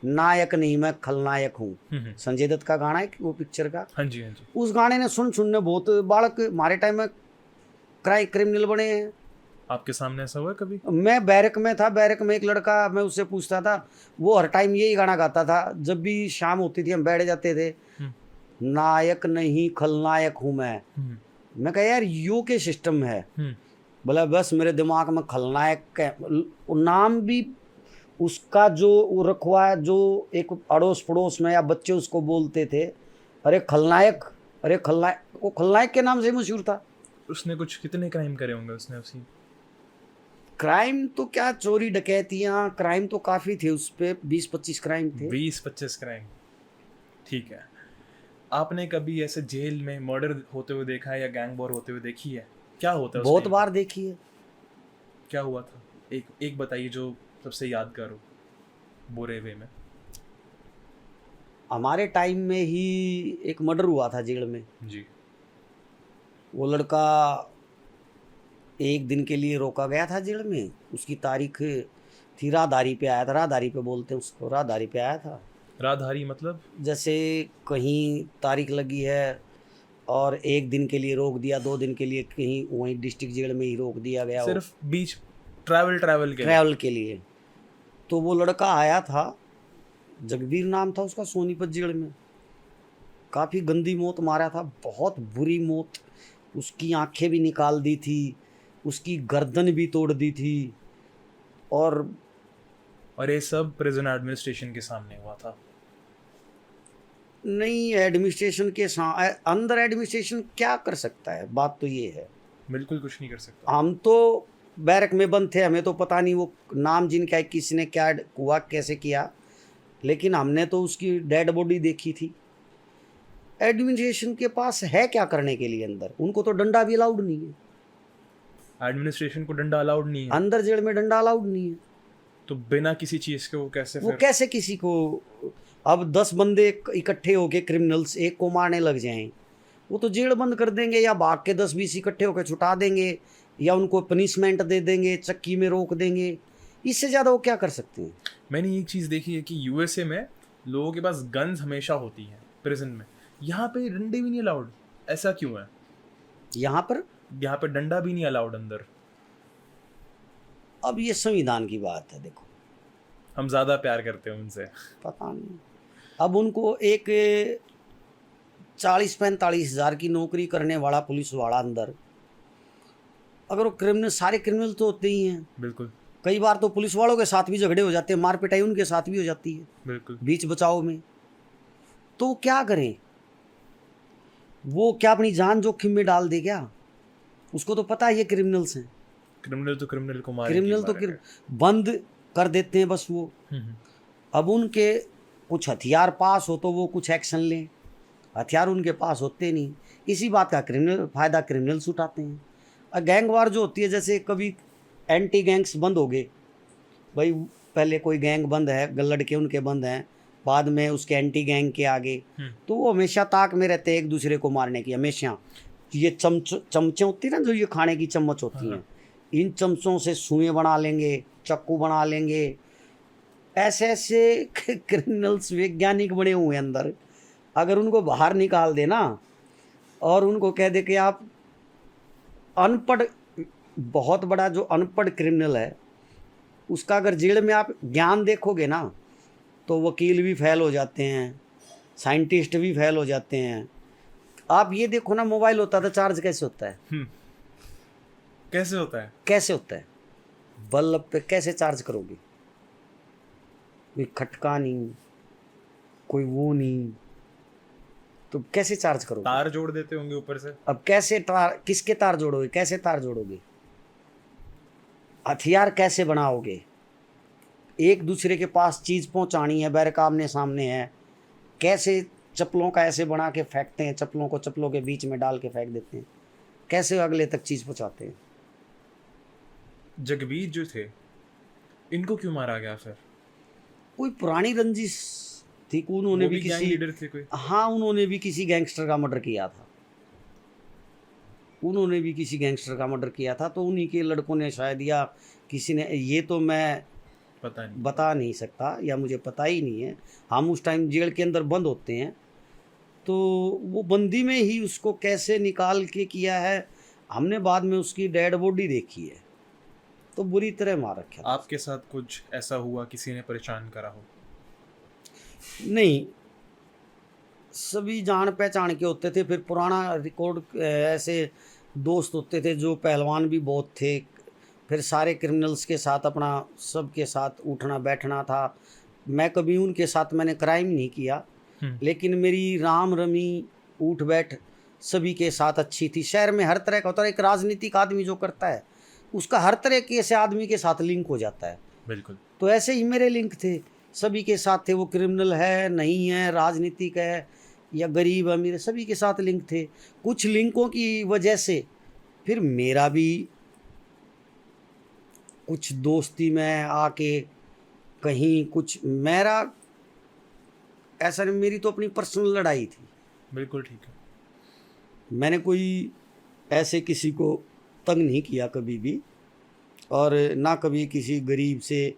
नायक नहीं मैं खलनायक हूँ, संजय दत्त का गाना है वो पिक्चर का। हाँ जी, हाँ जी। उस गाने ने सुनने बहुत बालक हमारे टाइम में क्रिमिनल बने हैं। आपके सामने ऐसा हुआ कभी? मैं बैरक में था, बैरक में एक लड़का, मैं उससे पूछता था, वो हर टाइम यही गाना गाता था। जब भी शाम होती थी हम बैठ जाते थे, नायक नहीं खलनायक हूँ मैं कहा यार यो के सिस्टम है, बोला बस मेरे दिमाग में खलनायक नाम भी उसका जो रखवा है, जो एक अड़ोस पड़ोस में या बच्चे उसको बोलते थे, अरे खलनायक, अरे खलनायक, वो खलनायक के नाम से मशहूर था। उसने कुछ कितने क्राइम करे होंगे उसने? उसी क्राइम तो क्या, चोरी डकैतियाँ, क्राइम तो काफ़ी थे उस पर, 20-25 क्राइम थे। 20-25 क्राइम, ठीक है। आपने कभी ऐसे जेल में मर्डर होते हुए देखा है या गैंग वॉर होते हुए देखी है? क्या होता है? बहुत बार देखी है। क्या हुआ था? एक बताइए जो सबसे यादगार हो, बुरे वे में। हमारे टाइम में ही एक मर्डर हुआ था जेल में जी। वो लड़का एक दिन के लिए रोका गया था जेल में, उसकी तारीख थी, राहदारी पे आया था, राहदारी पे बोलते हैं उसको, राहदारी पे आया था। राहदारी मतलब? जैसे कहीं तारीख लगी है और एक दिन के लिए रोक दिया, 2 दिन के लिए कहीं वहीं डिस्ट्रिक्ट जेल में ही रोक दिया गया, सिर्फ बीच ट्रैवल के लिए। तो वो लड़का आया था, जगबीर नाम था उसका, सोनीपत जेल में। काफ़ी गंदी मौत मारा था, बहुत बुरी मौत। उसकी आंखें भी निकाल दी थी, उसकी गर्दन भी तोड़ दी थी, और ये सब प्रिजन एडमिनिस्ट्रेशन के सामने हुआ था? नहीं, एडमिनिस्ट्रेशन के अंदर एडमिनिस्ट्रेशन क्या कर सकता है, बात तो ये है। बिल्कुल कुछ नहीं कर सकता। हम तो बैरक में बंद थे, हमें तो पता नहीं वो नाम जिनका है, किसी ने क्या हुआ कैसे किया, लेकिन हमने तो उसकी डेड बॉडी देखी थी। एडमिनिस्ट्रेशन के पास है क्या करने के लिए अंदर? उनको तो डंडा भी अलाउड नहीं है। एडमिनिस्ट्रेशन को डंडा अलाउड नहीं है? अंदर जेल में डंडा अलाउड नहीं है। तो बिना किसी चीज़ के वो कैसे किसी को, अब 10 बंदे इकट्ठे होके क्रिमिनल्स एक को मारने लग जाएं, वो तो जेल बंद कर देंगे, या भाग के 10-20 इकट्ठे होकर छुटा देंगे, या उनको पनिशमेंट दे देंगे, चक्की में रोक देंगे। इससे ज़्यादा वो क्या कर सकते हैं? मैंने एक चीज़ देखी है कि यूएसए में लोगों के पास गन्स हमेशा होती हैं प्रिजन में, यहाँ पे डंडे भी नहीं अलाउड। ऐसा क्यों है? यहाँ पे डंडा भी नहीं अलाउड अंदर। अब ये संविधान की बात है, देखो हम ज़्यादा प्यार करते हैं उनसे, पता नहीं। अब उनको एक 40-45 हज़ार की नौकरी करने वाला पुलिस वाला अंदर, अगर वो क्रिमिनल, सारे क्रिमिनल तो होते ही हैं। बिल्कुल कई बार तो पुलिस वालों के साथ भी झगड़े हो जाते हैं, मार पिटाई उनके साथ भी हो जाती है बिल्कुल। बीच बचाव में। तो वो क्या करें? वो क्या अपनी जान जोखिम में डाल दे क्या? उसको तो पता है ये क्रिमिनल्स हैं। क्रिमिनल तो क्रिमिनल को मारेंगे क्रिमिनल तो मारेंगे। बंद कर देते हैं बस वो। हम्म, अब उनके कुछ हथियार पास हो तो वो कुछ एक्शन लें, हथियार उनके पास होते नहीं। इसी बात का क्रिमिनल फ़ायदा क्रिमिनल्स उठाते हैं। और गैंग वार जो होती है, जैसे कभी एंटी गैंग्स बंद हो गए भाई, पहले कोई गैंग बंद है, लड़के उनके बंद हैं, बाद में उसके एंटी गैंग के आगे, तो वो हमेशा ताक में रहते हैं एक दूसरे को मारने की। हमेशा ये चमचे होती हैं ना, जो ये खाने की चम्मच होती हैं, इन चमचों से सुएं बना लेंगे, चक्कू बना लेंगे। ऐसे ऐसे क्रिमिनल्स वैज्ञानिक बने हुए हैं अंदर। अगर उनको बाहर निकाल देना और उनको कह दे कि आप अनपढ़, बहुत बड़ा जो अनपढ़ क्रिमिनल है उसका अगर जेल में आप ज्ञान देखोगे ना, तो वकील भी फेल हो जाते हैं, साइंटिस्ट भी फेल हो जाते हैं। आप ये देखो ना, मोबाइल होता था, चार्ज कैसे होता है? कैसे होता है? कैसे होता है? बल्ब पे कैसे चार्ज करोगे? कोई खटका नहीं, कोई वो नहीं, तो कैसे चार्ज करोगे? तार जोड़ देते होंगे ऊपर से। अब कैसे तार, किसके तार जोड़ोगे? कैसे तार जोड़ोगे? हथियार कैसे बनाओगे? एक दूसरे के पास चीज़ पहुंचानी है, बैरक आमने सामने है, कैसे चप्पलों का ऐसे बना के फेंकते हैं, चप्पलों को चप्पलों के बीच में डाल के फेंक देते हैं, कैसे अगले तक चीज़ पहुंचाते हैं। जगबीर जो थे, इनको क्यों मारा गया फिर? कोई पुरानी रंजिश थी, उन्होंने भी गैंग किसी, लीडर थे कोई? हाँ, उन्होंने भी किसी गैंगस्टर का मर्डर किया था। उन्होंने भी किसी गैंगस्टर का मर्डर किया था, तो उन्हीं के लड़कों ने शायद, या किसी ने, ये तो मैं बता नहीं सकता, या मुझे पता ही नहीं है। हम उस टाइम जेल के अंदर बंद होते हैं, तो वो बंदी में ही उसको कैसे निकाल के किया है, हमने बाद में उसकी डेड बॉडी देखी है, तो बुरी तरह मार रखा था। आपके साथ कुछ ऐसा हुआ, किसी ने परेशान करा हो? नहीं, सभी जान पहचान के होते थे। फिर पुराना रिकॉर्ड, ऐसे दोस्त होते थे जो पहलवान भी बहुत थे। फिर सारे क्रिमिनल्स के साथ अपना सबके साथ उठना बैठना था। मैं कभी उनके साथ मैंने क्राइम नहीं किया, लेकिन मेरी राम रमी उठ बैठ सभी के साथ अच्छी थी। शहर में हर तरह का होता है, एक राजनीतिक आदमी जो करता है उसका हर तरह के ऐसे आदमी के साथ लिंक हो जाता है। बिल्कुल। तो ऐसे ही मेरे लिंक थे, सभी के साथ थे। वो क्रिमिनल है, नहीं है, राजनीतिक है या गरीब अमीर, सभी के साथ लिंक थे। कुछ लिंकों की वजह से फिर मेरा भी कुछ दोस्ती में आके कहीं कुछ, मेरा ऐसा नहीं, मेरी तो अपनी पर्सनल लड़ाई थी। बिल्कुल ठीक है। मैंने कोई ऐसे किसी को तंग नहीं किया कभी भी, और ना कभी किसी गरीब से,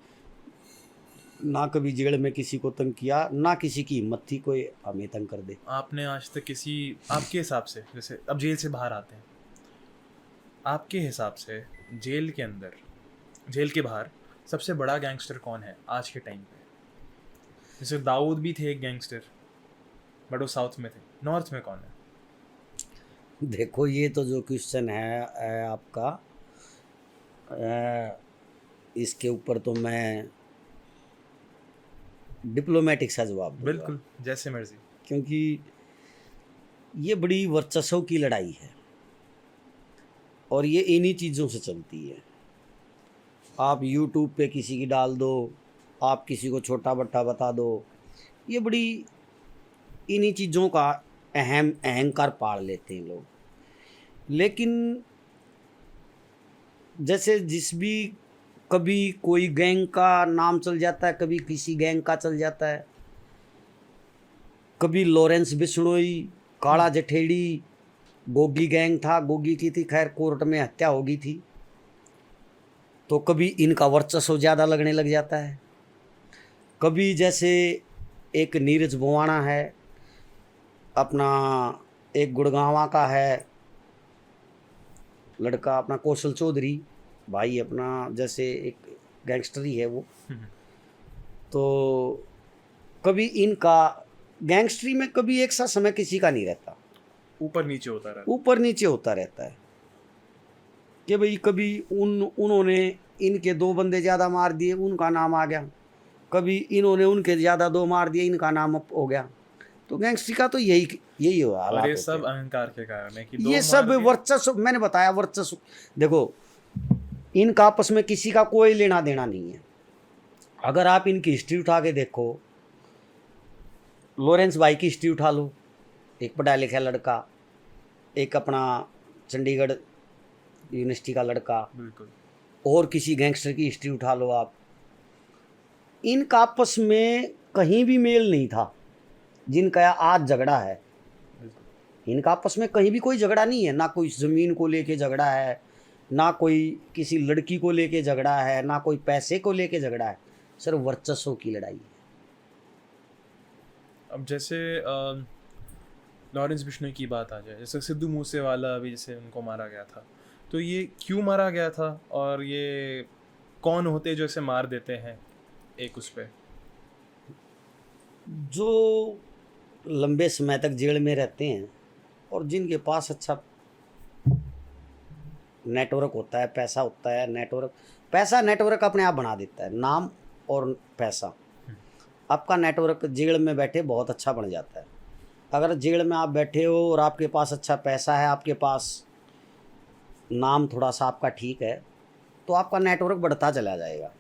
ना कभी जेल में किसी को तंग किया, ना किसी की हिम्मत थी कोई हमें तंग कर दे। आपने आज तक किसी, आपके हिसाब से, जैसे अब जेल से बाहर आते हैं, आपके हिसाब से जेल के अंदर, जेल के बाहर सबसे बड़ा गैंगस्टर कौन है आज के टाइम पे? जैसे दाऊद भी थे एक गैंगस्टर, बट वो साउथ में थे, नॉर्थ में कौन है? देखो, ये तो जो क्वेश्चन है आपका, इसके ऊपर तो मैं डिप्लोमेटिक सा जवाब दूंगा। बिल्कुल, जैसे मर्जी। क्योंकि ये बड़ी वर्चस्व की लड़ाई है और ये इन्हीं चीज़ों से चलती है। आप YouTube पे किसी की डाल दो, आप किसी को छोटा बट्टा बता दो, ये बड़ी इन्हीं चीज़ों का अहंकार पाड़ लेते हैं लोग। लेकिन जैसे जिस भी, कभी कोई गैंग का नाम चल जाता है, कभी किसी गैंग का चल जाता है, कभी लॉरेंस बिश्नोई, काला जठेड़ी, गोगी गैंग था, गोगी की थी, खैर कोर्ट में हत्या हो गई थी, तो कभी इनका वर्चस्व ज़्यादा लगने लग जाता है। कभी जैसे एक नीरज बुवाना है, अपना एक गुड़गांवा का है लड़का, अपना कौशल चौधरी भाई, अपना जैसे एक गैंगस्टर ही है वो। तो कभी इनका गैंगस्टरी में कभी एक सा समय किसी का नहीं रहता, ऊपर नीचे होता रहता। ऊपर नीचे होता रहता है कि भाई कभी उन्होंने इनके 2 बंदे ज़्यादा मार दिए, उनका नाम आ गया, कभी इन्होंने उनके ज़्यादा 2 मार दिए, इनका नाम अप हो गया। तो गैंगस्टरी का तो यही हो और हालात ये होते सब हैं। अहंकार के कारण है कि 2 ये मार सब दिए। वर्चस्व, मैंने बताया वर्चस्व। देखो, इनका आपस में किसी का कोई लेना देना नहीं है। अगर आप इनकी हिस्ट्री उठा के देखो, लॉरेंस भाई की हिस्ट्री उठा लो, एक पढ़ा लिखा लड़का, एक अपना चंडीगढ़ यूनिवर्सिटी का लड़का, बिल्कुल। और किसी गैंगस्टर की हिस्ट्री उठा लो आप, इनका आपस में कहीं भी मेल नहीं था जिनका आज झगड़ा है। बिल्कुल। इनका आपस में कहीं भी कोई झगड़ा नहीं है, ना कोई ज़मीन को लेके झगड़ा है, ना कोई किसी लड़की को लेके झगड़ा है, ना कोई पैसे को लेके झगड़ा है, सिर्फ वर्चस्व की लड़ाई है। अब जैसे लॉरेंस बिश्नोई की बात आ जाए, जैसे सिद्धू मूसेवाला अभी जैसे उनको मारा गया था, तो ये क्यों मारा गया था और ये कौन होते जो इसे मार देते हैं एक उस पे? जो लंबे समय तक जेल में रहते हैं और जिनके पास अच्छा नेटवर्क होता है, पैसा होता है, नेटवर्क अपने आप बना देता है, नाम और पैसा। आपका नेटवर्क जेल में बैठे बहुत अच्छा बन जाता है। अगर जेल में आप बैठे हो और आपके पास अच्छा पैसा है, आपके पास नाम थोड़ा सा आपका ठीक है, तो आपका नेटवर्क बढ़ता चला जाएगा।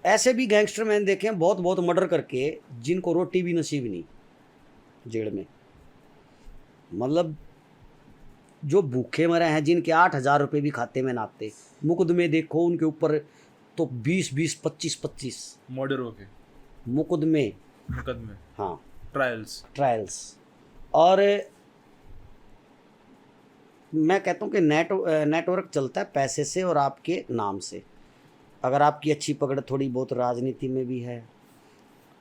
ऐसे भी गैंगस्टर मैंने देखे हैं बहुत मर्डर करके, जिनको रोटी भी नसीब नहीं जेल में। मतलब जो भूखे मरे हैं, जिनके 8,000 रुपये भी खाते में ना आते, मुकदमे देखो उनके ऊपर तो 20-20, 25-25 मर्डर हो गए, मुकदमे। हाँ, ट्रायल्स। और मैं कहता हूँ कि नेटवर्क चलता है पैसे से और आपके नाम से। अगर आपकी अच्छी पकड़ थोड़ी बहुत राजनीति में भी है,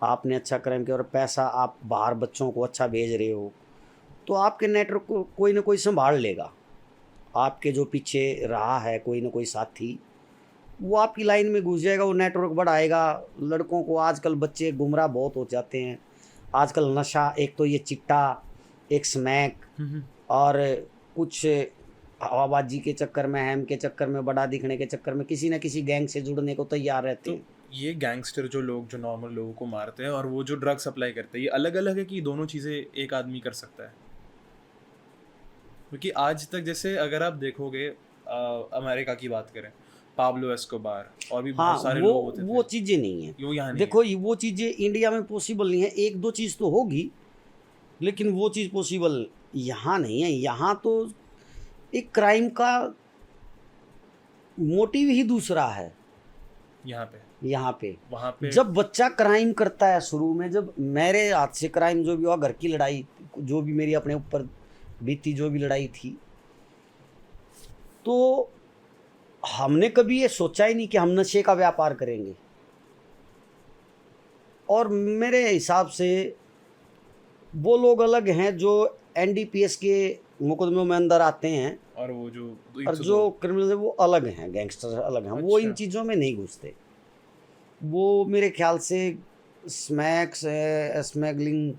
आपने अच्छा क्राइम किया और पैसा आप बाहर बच्चों को अच्छा भेज रहे हो, तो आपके नेटवर्क को कोई ना कोई संभाल लेगा। आपके जो पीछे रहा है कोई ना कोई साथी, वो आपकी लाइन में घुस जाएगा, वो नेटवर्क बढ़ाएगा। लड़कों को आजकल बच्चे गुमराह बहुत हो जाते हैं। आजकल नशा, एक तो ये चिट्टा, एक स्मैक, और कुछ हवाबाजी के चक्कर में, हैम के चक्कर में, बड़ा दिखने के चक्कर में किसी न किसी गैंग से जुड़ने को तैयार रहते हैं। ये गैंगस्टर जो लोग जो नॉर्मल लोगों को मारते हैं और वो जो ड्रग सप्लाई करते हैं, ये अलग अलग है कि दोनों चीज़ें एक आदमी कर सकता है? क्योंकि आज तक जैसे अगर आप देखोगे अमेरिका की बात करें, पाब्लो एस्कोबार और भी बहुत सारे लोग होते थे। वो चीज़ें नहीं है। वो यहाँ नहीं देखो, वो चीज़ें इंडिया में पॉसिबल नहीं है। 1-2 चीज़ तो होगी, लेकिन वो चीज़ पॉसिबल यहाँ नहीं है। यहाँ तो एक क्राइम का मोटिव ही दूसरा है। यहाँ पे वहाँ पे जब बच्चा क्राइम करता है शुरू में, जब मेरे हाथ से क्राइम जो भी हुआ, घर की लड़ाई जो भी मेरी अपने ऊपर बीती जो भी लड़ाई थी, तो हमने कभी ये सोचा ही नहीं कि हम नशे का व्यापार करेंगे। और मेरे हिसाब से वो लोग अलग हैं जो एनडीपीएस के मुकदमों में अंदर आते हैं, और वो जो क्रिमिनल है वो अलग हैं, गैंगस्टर अलग हैं। वो इन चीज़ों में नहीं घुसते। वो मेरे ख्याल से स्मगलिंग,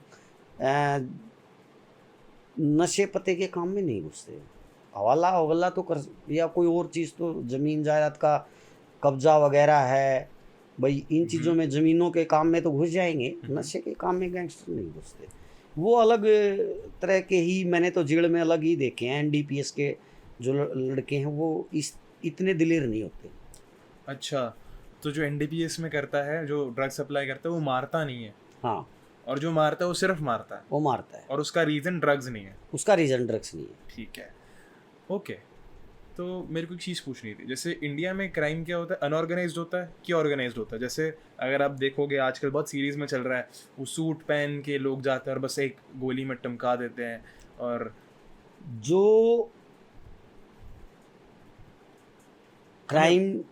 नशे पते के काम में नहीं घुसते। हवाला तो कर, या कोई और चीज़, तो ज़मीन जायदाद का कब्जा वगैरह है भाई, इन चीज़ों में, ज़मीनों के काम में तो घुस जाएंगे। नशे के काम में गैंगस्टर नहीं घुसते। वो अलग तरह के ही, मैंने तो जेल में अलग ही देखे हैं। एनडीपीएस के जो लड़के हैं वो इतने दिलेर नहीं होते। अच्छा, तो जो एनडीपीएस में करता है, जो ड्रग सप्लाई करता है, वो मारता नहीं है। हाँ, और जो मारता है वो सिर्फ मारता है। वो मारता है, और उसका रीज़न ड्रग्स नहीं है। उसका रीज़न ड्रग्स नहीं है। ठीक है, ओके। तो मेरे को एक चीज़ पूछनी थी, जैसे इंडिया में क्राइम क्या होता है, अनऑर्गेनाइज्ड होता है कि ऑर्गेनाइज्ड होता है? जैसे अगर आप देखोगे आजकल बहुत सीरीज़ में चल रहा है, वो सूट पहन के लोग जाते हैं और बस एक गोली में टमका देते हैं। और जो क्राइम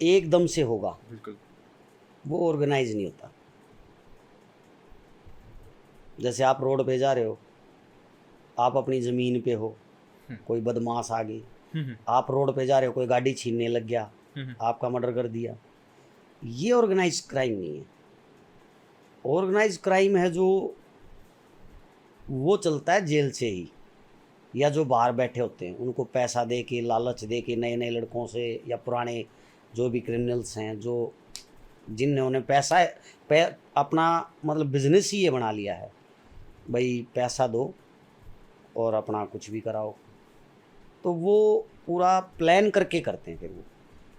एकदम से होगा, बिल्कुल, वो ऑर्गेनाइज नहीं होता। जैसे आप रोड पे जा रहे हो, आप अपनी ज़मीन पे हो, कोई बदमाश आ गई, आप रोड पे जा रहे हो, कोई गाड़ी छीनने लग गया, आपका मर्डर कर दिया, ये ऑर्गेनाइज क्राइम नहीं है। ऑर्गेनाइज क्राइम है जो वो चलता है जेल से ही, या जो बाहर बैठे होते हैं उनको पैसा दे के, लालच दे के, नए नए लड़कों से या पुराने जो भी क्रिमिनल्स हैं, जो जिन्होंने अपना मतलब बिजनेस ही ये बना लिया है, भाई पैसा दो और अपना कुछ भी कराओ, तो वो पूरा प्लान करके करते हैं। फिर वो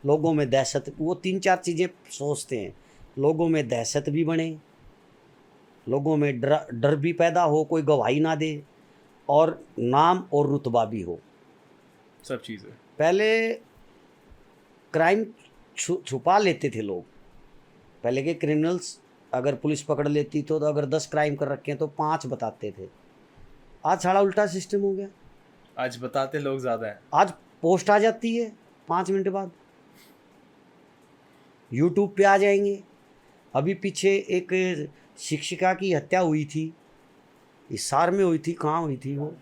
लोगों में दहशत, वो 3-4 चीज़ें सोचते हैं, लोगों में दहशत भी बने, लोगों में डर भी पैदा हो, कोई गवाही ना दे, और नाम और रुतबा भी हो, सब चीज़ें। पहले क्राइम छुपा लेते थे लोग। पहले के क्रिमिनल्स अगर पुलिस पकड़ लेती तो अगर 10 क्राइम कर रखे हैं तो 5 बताते थे। आज सारा उल्टा सिस्टम हो गया, आज बताते लोग ज़्यादा हैं। आज पोस्ट आ जाती है 5 मिनट बाद, यूट्यूब पे आ जाएंगे। अभी पीछे एक शिक्षिका की हत्या हुई थी, हिसार में हुई थी, कहाँ हुई थी वो,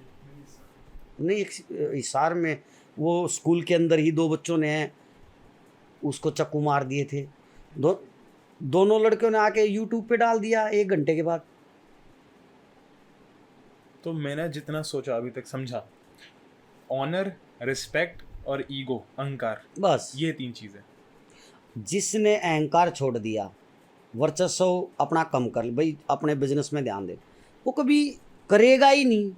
नहीं हिसार में, वो स्कूल के अंदर ही 2 बच्चों ने उसको चाकू मार दिए थे। दोनों लड़कियों ने आके यूट्यूब पे डाल दिया 1 घंटे के बाद। तो मैंने जितना सोचा अभी तक समझा, ऑनर, रिस्पेक्ट और ईगो, अहंकार, बस ये 3 चीज़ें। जिसने अहंकार छोड़ दिया, वर्चस्व अपना कम कर, भाई अपने बिजनेस में ध्यान दे, वो कभी करेगा ही नहीं।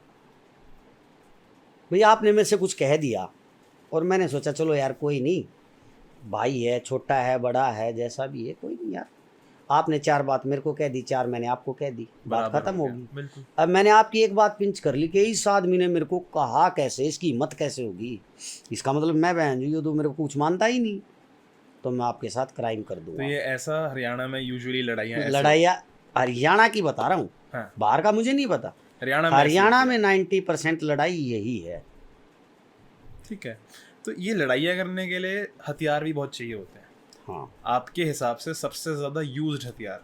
भाई आपने मेरे से कुछ कह दिया और मैंने सोचा चलो यार कोई नहीं, भाई है, छोटा है, बड़ा है, जैसा भी है, कोई नहीं यार, आपने 4 बात मेरे को कह दी, 4 मैंने आपको कह दी, बात खत्म होगी। बिल्कुल। अब मैंने आपकी एक बात पिंच कर ली कि इस आदमी ने मेरे को कहा कैसे, इसकी हिम्मत कैसे होगी, इसका मतलब मैं बहन जी तो मेरे को कुछ मानता ही नहीं, तो मैं आपके साथ क्राइम कर दूंगा। तो ये ऐसा हरियाणा में यूजुअली लड़ाइयाँ हरियाणा की बता रहा हूँ, हाँ। बाहर का मुझे नहीं पता। हरियाणा में 90% लड़ाई यही है। ठीक है, तो ये लड़ाइयाँ करने के लिए हथियार भी बहुत चाहिए होते हैं। हाँ, आपके हिसाब से सबसे ज़्यादा यूज्ड हथियार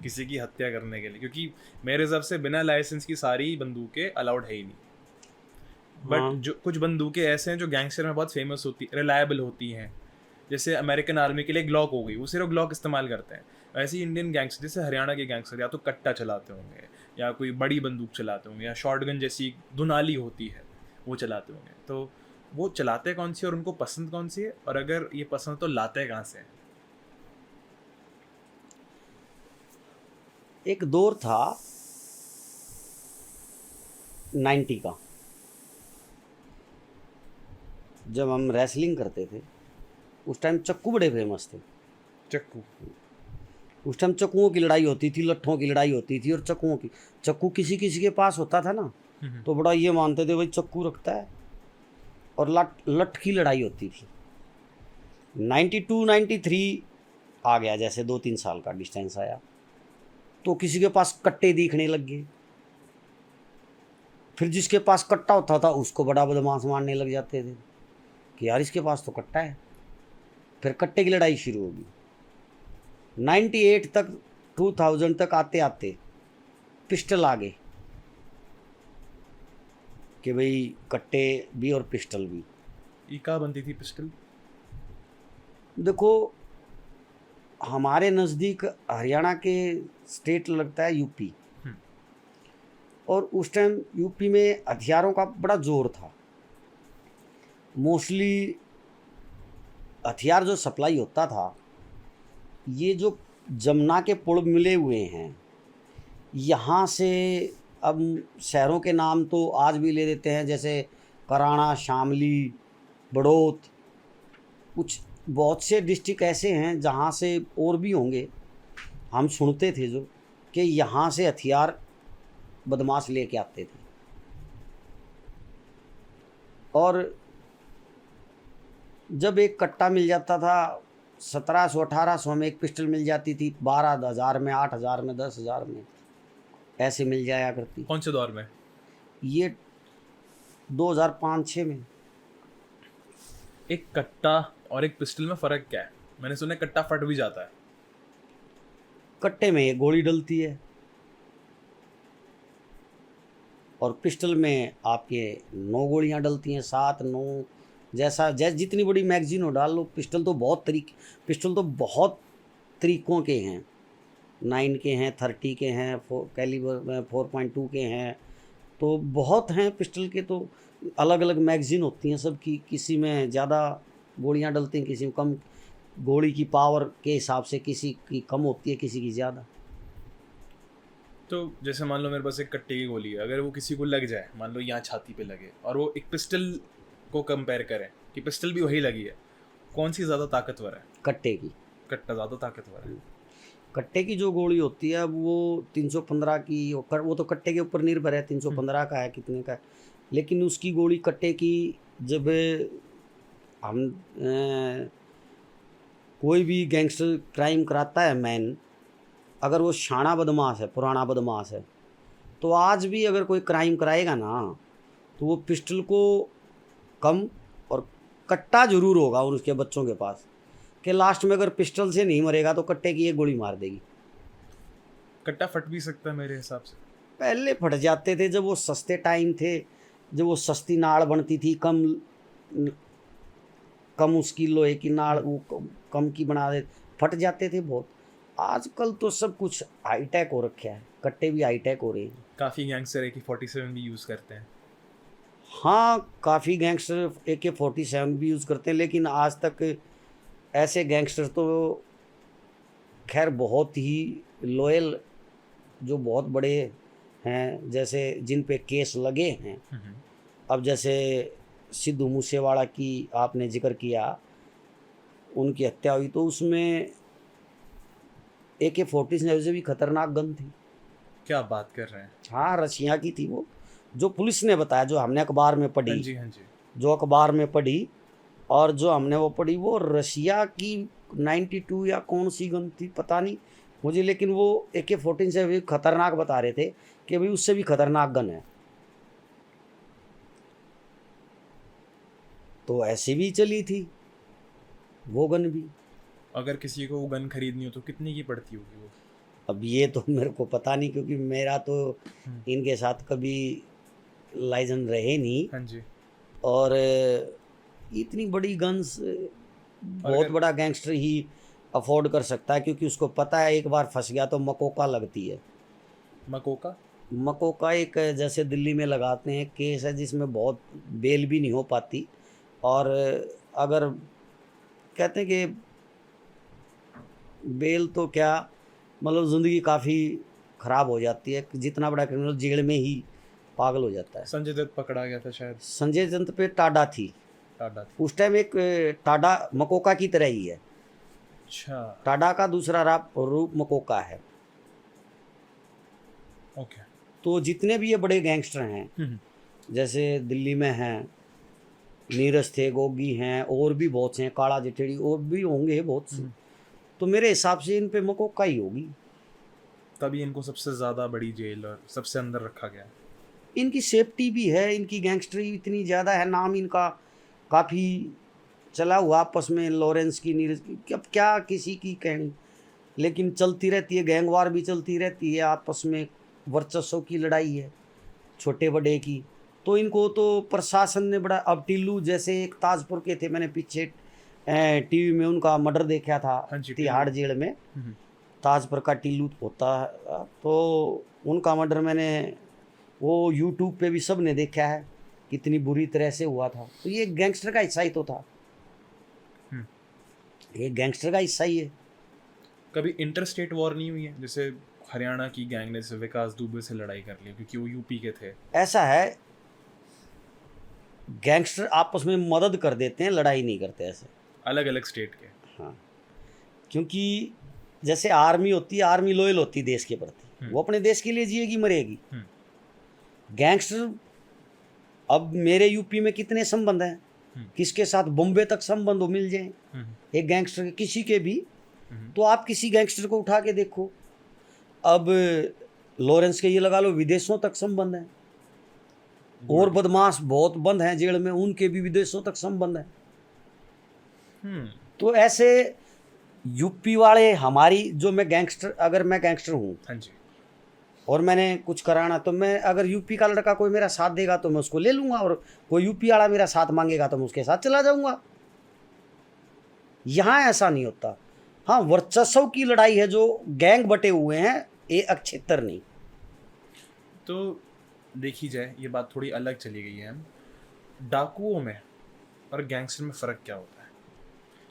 किसी की हत्या करने के लिए, क्योंकि मेरे हिसाब से बिना लाइसेंस की सारी बंदूकें अलाउड है ही नहीं, बट जो कुछ बंदूकें ऐसे हैं जो गैंगस्टर में बहुत फेमस होती, रिलायबल होती हैं, जैसे अमेरिकन आर्मी के लिए ग्लॉक हो गई, वो सिर्फ ग्लॉक इस्तेमाल करते हैं। वैसे ही इंडियन गैंगस्टर, जैसे हरियाणा के गैंगस्टर या तो कट्टा चलाते होंगे, या कोई बड़ी बंदूक चलाते होंगे, या शॉटगन जैसी धुनाली होती है वो चलाते होंगे। तो वो चलाते कौन सी और उनको पसंद कौन सी है, और अगर ये पसंद तो लाते कहाँ से हैं? एक दौर था 90 का, जब हम रेसलिंग करते थे, उस टाइम चक्कू बड़े फेमस थे। चक्कू, उस टाइम चक्कुओं की लड़ाई होती थी, लट्ठों की लड़ाई होती थी, और चक्कू किसी किसी के पास होता था ना, तो बड़ा ये मानते थे भाई चक्कू रखता है, और लठ की लड़ाई होती थी। 92-93 आ गया, जैसे 2-3 साल का डिस्टेंस आया, तो किसी के पास कट्टे दिखने लग गए। फिर जिसके पास कट्टा होता था उसको बड़ा बदमाश मारने लग जाते थे कि यार इसके पास तो कट्टा है। फिर कट्टे की लड़ाई शुरू होगी। 98 तक, 2000 तक आते आते पिस्टल आ गए कि भाई कट्टे भी और पिस्टल भी। ये कहाँ बनती थी पिस्टल? देखो हमारे नज़दीक हरियाणा के स्टेट लगता है यूपी, और उस टाइम यूपी में हथियारों का बड़ा जोर था। मोस्टली हथियार जो सप्लाई होता था, ये जो जमुना के पुल मिले हुए हैं यहाँ से, अब शहरों के नाम तो आज भी ले देते हैं, जैसे कराना, शामली, बड़ौत, कुछ बहुत से डिस्ट्रिक्ट ऐसे हैं जहाँ से, और भी होंगे, हम सुनते थे जो कि यहाँ से हथियार बदमाश लेके आते थे। और जब एक कट्टा मिल जाता था 1700-1800 में, एक पिस्टल मिल जाती थी 12,000 में, 8,000 में, 10,000 में, ऐसे मिल जाया करती। कौन से दौर में? ये 2005-6 में। एक कट्टा और एक पिस्टल में फ़र्क क्या है? मैंने सुना कट्टा फट भी जाता है। कट्टे में एक गोली डलती है और पिस्टल में आपके 9 गोलियां डलती हैं, 7-9, जैसा जितनी बड़ी मैगजीन हो डाल लो। पिस्टल तो बहुत तरीकों के हैं। 9 के हैं, 30 के हैं, कैलिबर 4.2 के हैं, तो बहुत हैं पिस्टल के। तो अलग अलग मैगज़ीन होती हैं सबकी, किसी में ज़्यादा गोलियां डलती हैं, किसी में कम। गोली की पावर के हिसाब से किसी की कम होती है, किसी की ज़्यादा। तो जैसे मान लो मेरे पास एक कट्टे की गोली है, अगर वो किसी को लग जाए, मान लो यहाँ छाती पे लगे, और वो एक पिस्टल को कंपेयर करें कि पिस्टल भी वही लगी है, कौन सी ज़्यादा ताकतवर है? कट्टे की। कट्टा ज़्यादा ताकतवर है। कट्टे की जो गोली होती है वो 315 की, वो तो कट्टे के ऊपर निर्भर है, 315 का है कितने का है। लेकिन उसकी गोली कट्टे की, जब हम कोई भी गैंगस्टर क्राइम कराता है मैन, अगर वो शाना बदमाश है, पुराना बदमाश है, तो आज भी अगर कोई क्राइम कराएगा ना, तो वो पिस्टल को कम, और कट्टा जरूर होगा उसके बच्चों के पास, कि लास्ट में अगर पिस्टल से नहीं मरेगा तो कट्टे की एक गोली मार देगी। कट्टा फट भी सकता है मेरे हिसाब से। पहले फट जाते थे जब वो सस्ते टाइम थे, जब वो सस्ती नाड़ बनती थी, कम उसकी लोहे की नाड़, वो कम की बना दे, फट जाते थे बहुत। आजकल तो सब कुछ हाईटेक हो रखा है, कट्टे भी हाईटेक हो रहे हैं। काफ़ी गैंगस्टर AK-47 भी यूज़ करते हैं। हाँ, काफ़ी गैंगस्टर AK-47 भी यूज़ करते हैं, लेकिन आज तक ऐसे गैंगस्टर तो खैर बहुत ही लॉयल, जो बहुत बड़े हैं, जैसे जिन पे केस लगे हैं। अब जैसे सिद्धू मूसेवाला की आपने जिक्र किया, उनकी हत्या हुई, तो उसमें AK-47 से भी खतरनाक गन थी। क्या बात कर रहे हैं? हाँ, रशिया की थी वो, जो पुलिस ने बताया, जो हमने अखबार में पढ़ी। हाँ जी, हाँ जी। जो अखबार में पढ़ी और जो हमने वो पढ़ी, वो रशिया की 92 या कौन सी गन थी पता नहीं मुझे, लेकिन वो AK-47 से भी खतरनाक बता रहे थे कि भाई उससे भी खतरनाक गन है। तो ऐसी भी चली थी वो गन भी। अगर किसी को वो गन खरीदनी हो तो कितने की पड़ती होगी वो? अब ये तो मेरे को पता नहीं, क्योंकि मेरा तो इनके साथ कभी लाइसेंस रहे नहीं। हाँ जी। और इतनी बड़ी गन्स बहुत बड़ा गैंगस्टर ही अफोर्ड कर सकता है, क्योंकि उसको पता है एक बार फंस गया तो मकोका लगती है। मकोका? मकोका एक जैसे दिल्ली में लगाते हैं केस है, जिसमें बहुत बेल भी नहीं हो पाती, और अगर कहते हैं कि बेल तो क्या, मतलब ज़िंदगी काफ़ी ख़राब हो जाती है, जितना बड़ा क्रिमिनल जेल में ही पागल हो जाता है। संजय दत्त पकड़ा गया था शायद। संजय दत्त पे टाडा थी। उस टाइम एक टाडा मकोका की तरह ही है। अच्छा। टाडा का दूसरा रूप मकोका है। ओके। तो जितने भी ये बड़े गैंगस्टर हैं, जैसे दिल्ली में हैं, नीरज थे, गोगी हैं, और भी बहुत से हैं, काला जटेड़ी, और भी होंगे बहुत से। तो मेरे हिसाब से इन पे मकोका ही होगी, तभी इनको सबसे ज़्यादा बड़ी जेल और सबसे अंदर रखा गया। इनकी सेफ्टी भी है, इनकी गैंगस्टरी इतनी ज़्यादा है, नाम इनका काफ़ी चला हुआ आपस में, लॉरेंस की, नीरज की, अब क्या किसी की कहनी, लेकिन चलती रहती है, गैंगवार भी चलती रहती है, आपस में वर्चस्व की लड़ाई है छोटे बड़े की। तो इनको तो प्रशासन ने बड़ा, अब टिल्लू जैसे एक ताजपुर के थे, मैंने पीछे टीवी में उनका मर्डर देखा था। हाँ जी, तिहाड़ जेल में ताजपुर का टिल्लू होता है, तो उनका मर्डर मैंने वो यूट्यूब पे भी सब ने देखा है, कितनी बुरी तरह से हुआ था। तो ये गैंगस्टर का हिस्सा ही तो था, ये गैंगस्टर का हिस्सा ही है। कभी इंटर स्टेट वॉर नहीं हुई है, जैसे हरियाणा की गैंग ने जैसे विकास दुबे से लड़ाई कर ली क्योंकि वो यूपी के थे? ऐसा है, गैंगस्टर आपस में मदद कर देते हैं, लड़ाई नहीं करते ऐसे, अलग अलग स्टेट के। हाँ, क्योंकि जैसे आर्मी होती है, आर्मी लॉयल होती है देश के प्रति, वो अपने देश के लिए जिएगी मरेगी। गैंगस्टर, अब मेरे यूपी में कितने संबंध हैं, किसके साथ बॉम्बे तक संबंध हो मिल जाए एक गैंगस्टर के, किसी के भी। तो आप किसी गैंगस्टर को उठा के देखो, अब लॉरेंस के ये लगा लो, विदेशों तक संबंध है, और बदमाश बहुत बंद हैं जेल में, उनके भी विदेशों तक संबंध है। तो ऐसे यूपी वाले हमारी, जो मैं गैंगस्टर, अगर मैं गैंगस्टर हूँ, हाँ जी, और मैंने कुछ कराना, तो मैं अगर यूपी का लड़का कोई मेरा साथ देगा तो मैं उसको ले लूँगा, और कोई यूपी वाला मेरा साथ मांगेगा तो मैं उसके साथ चला जाऊँगा। यहाँ ऐसा नहीं होता। हाँ, वर्चस्व की लड़ाई है, जो गैंग बटे हुए हैं, ये अक्षेत्र नहीं। तो देखी जाए ये बात थोड़ी अलग चली गई है। डाकुओं में और गैंगस्टर में फ़र्क क्या होता है?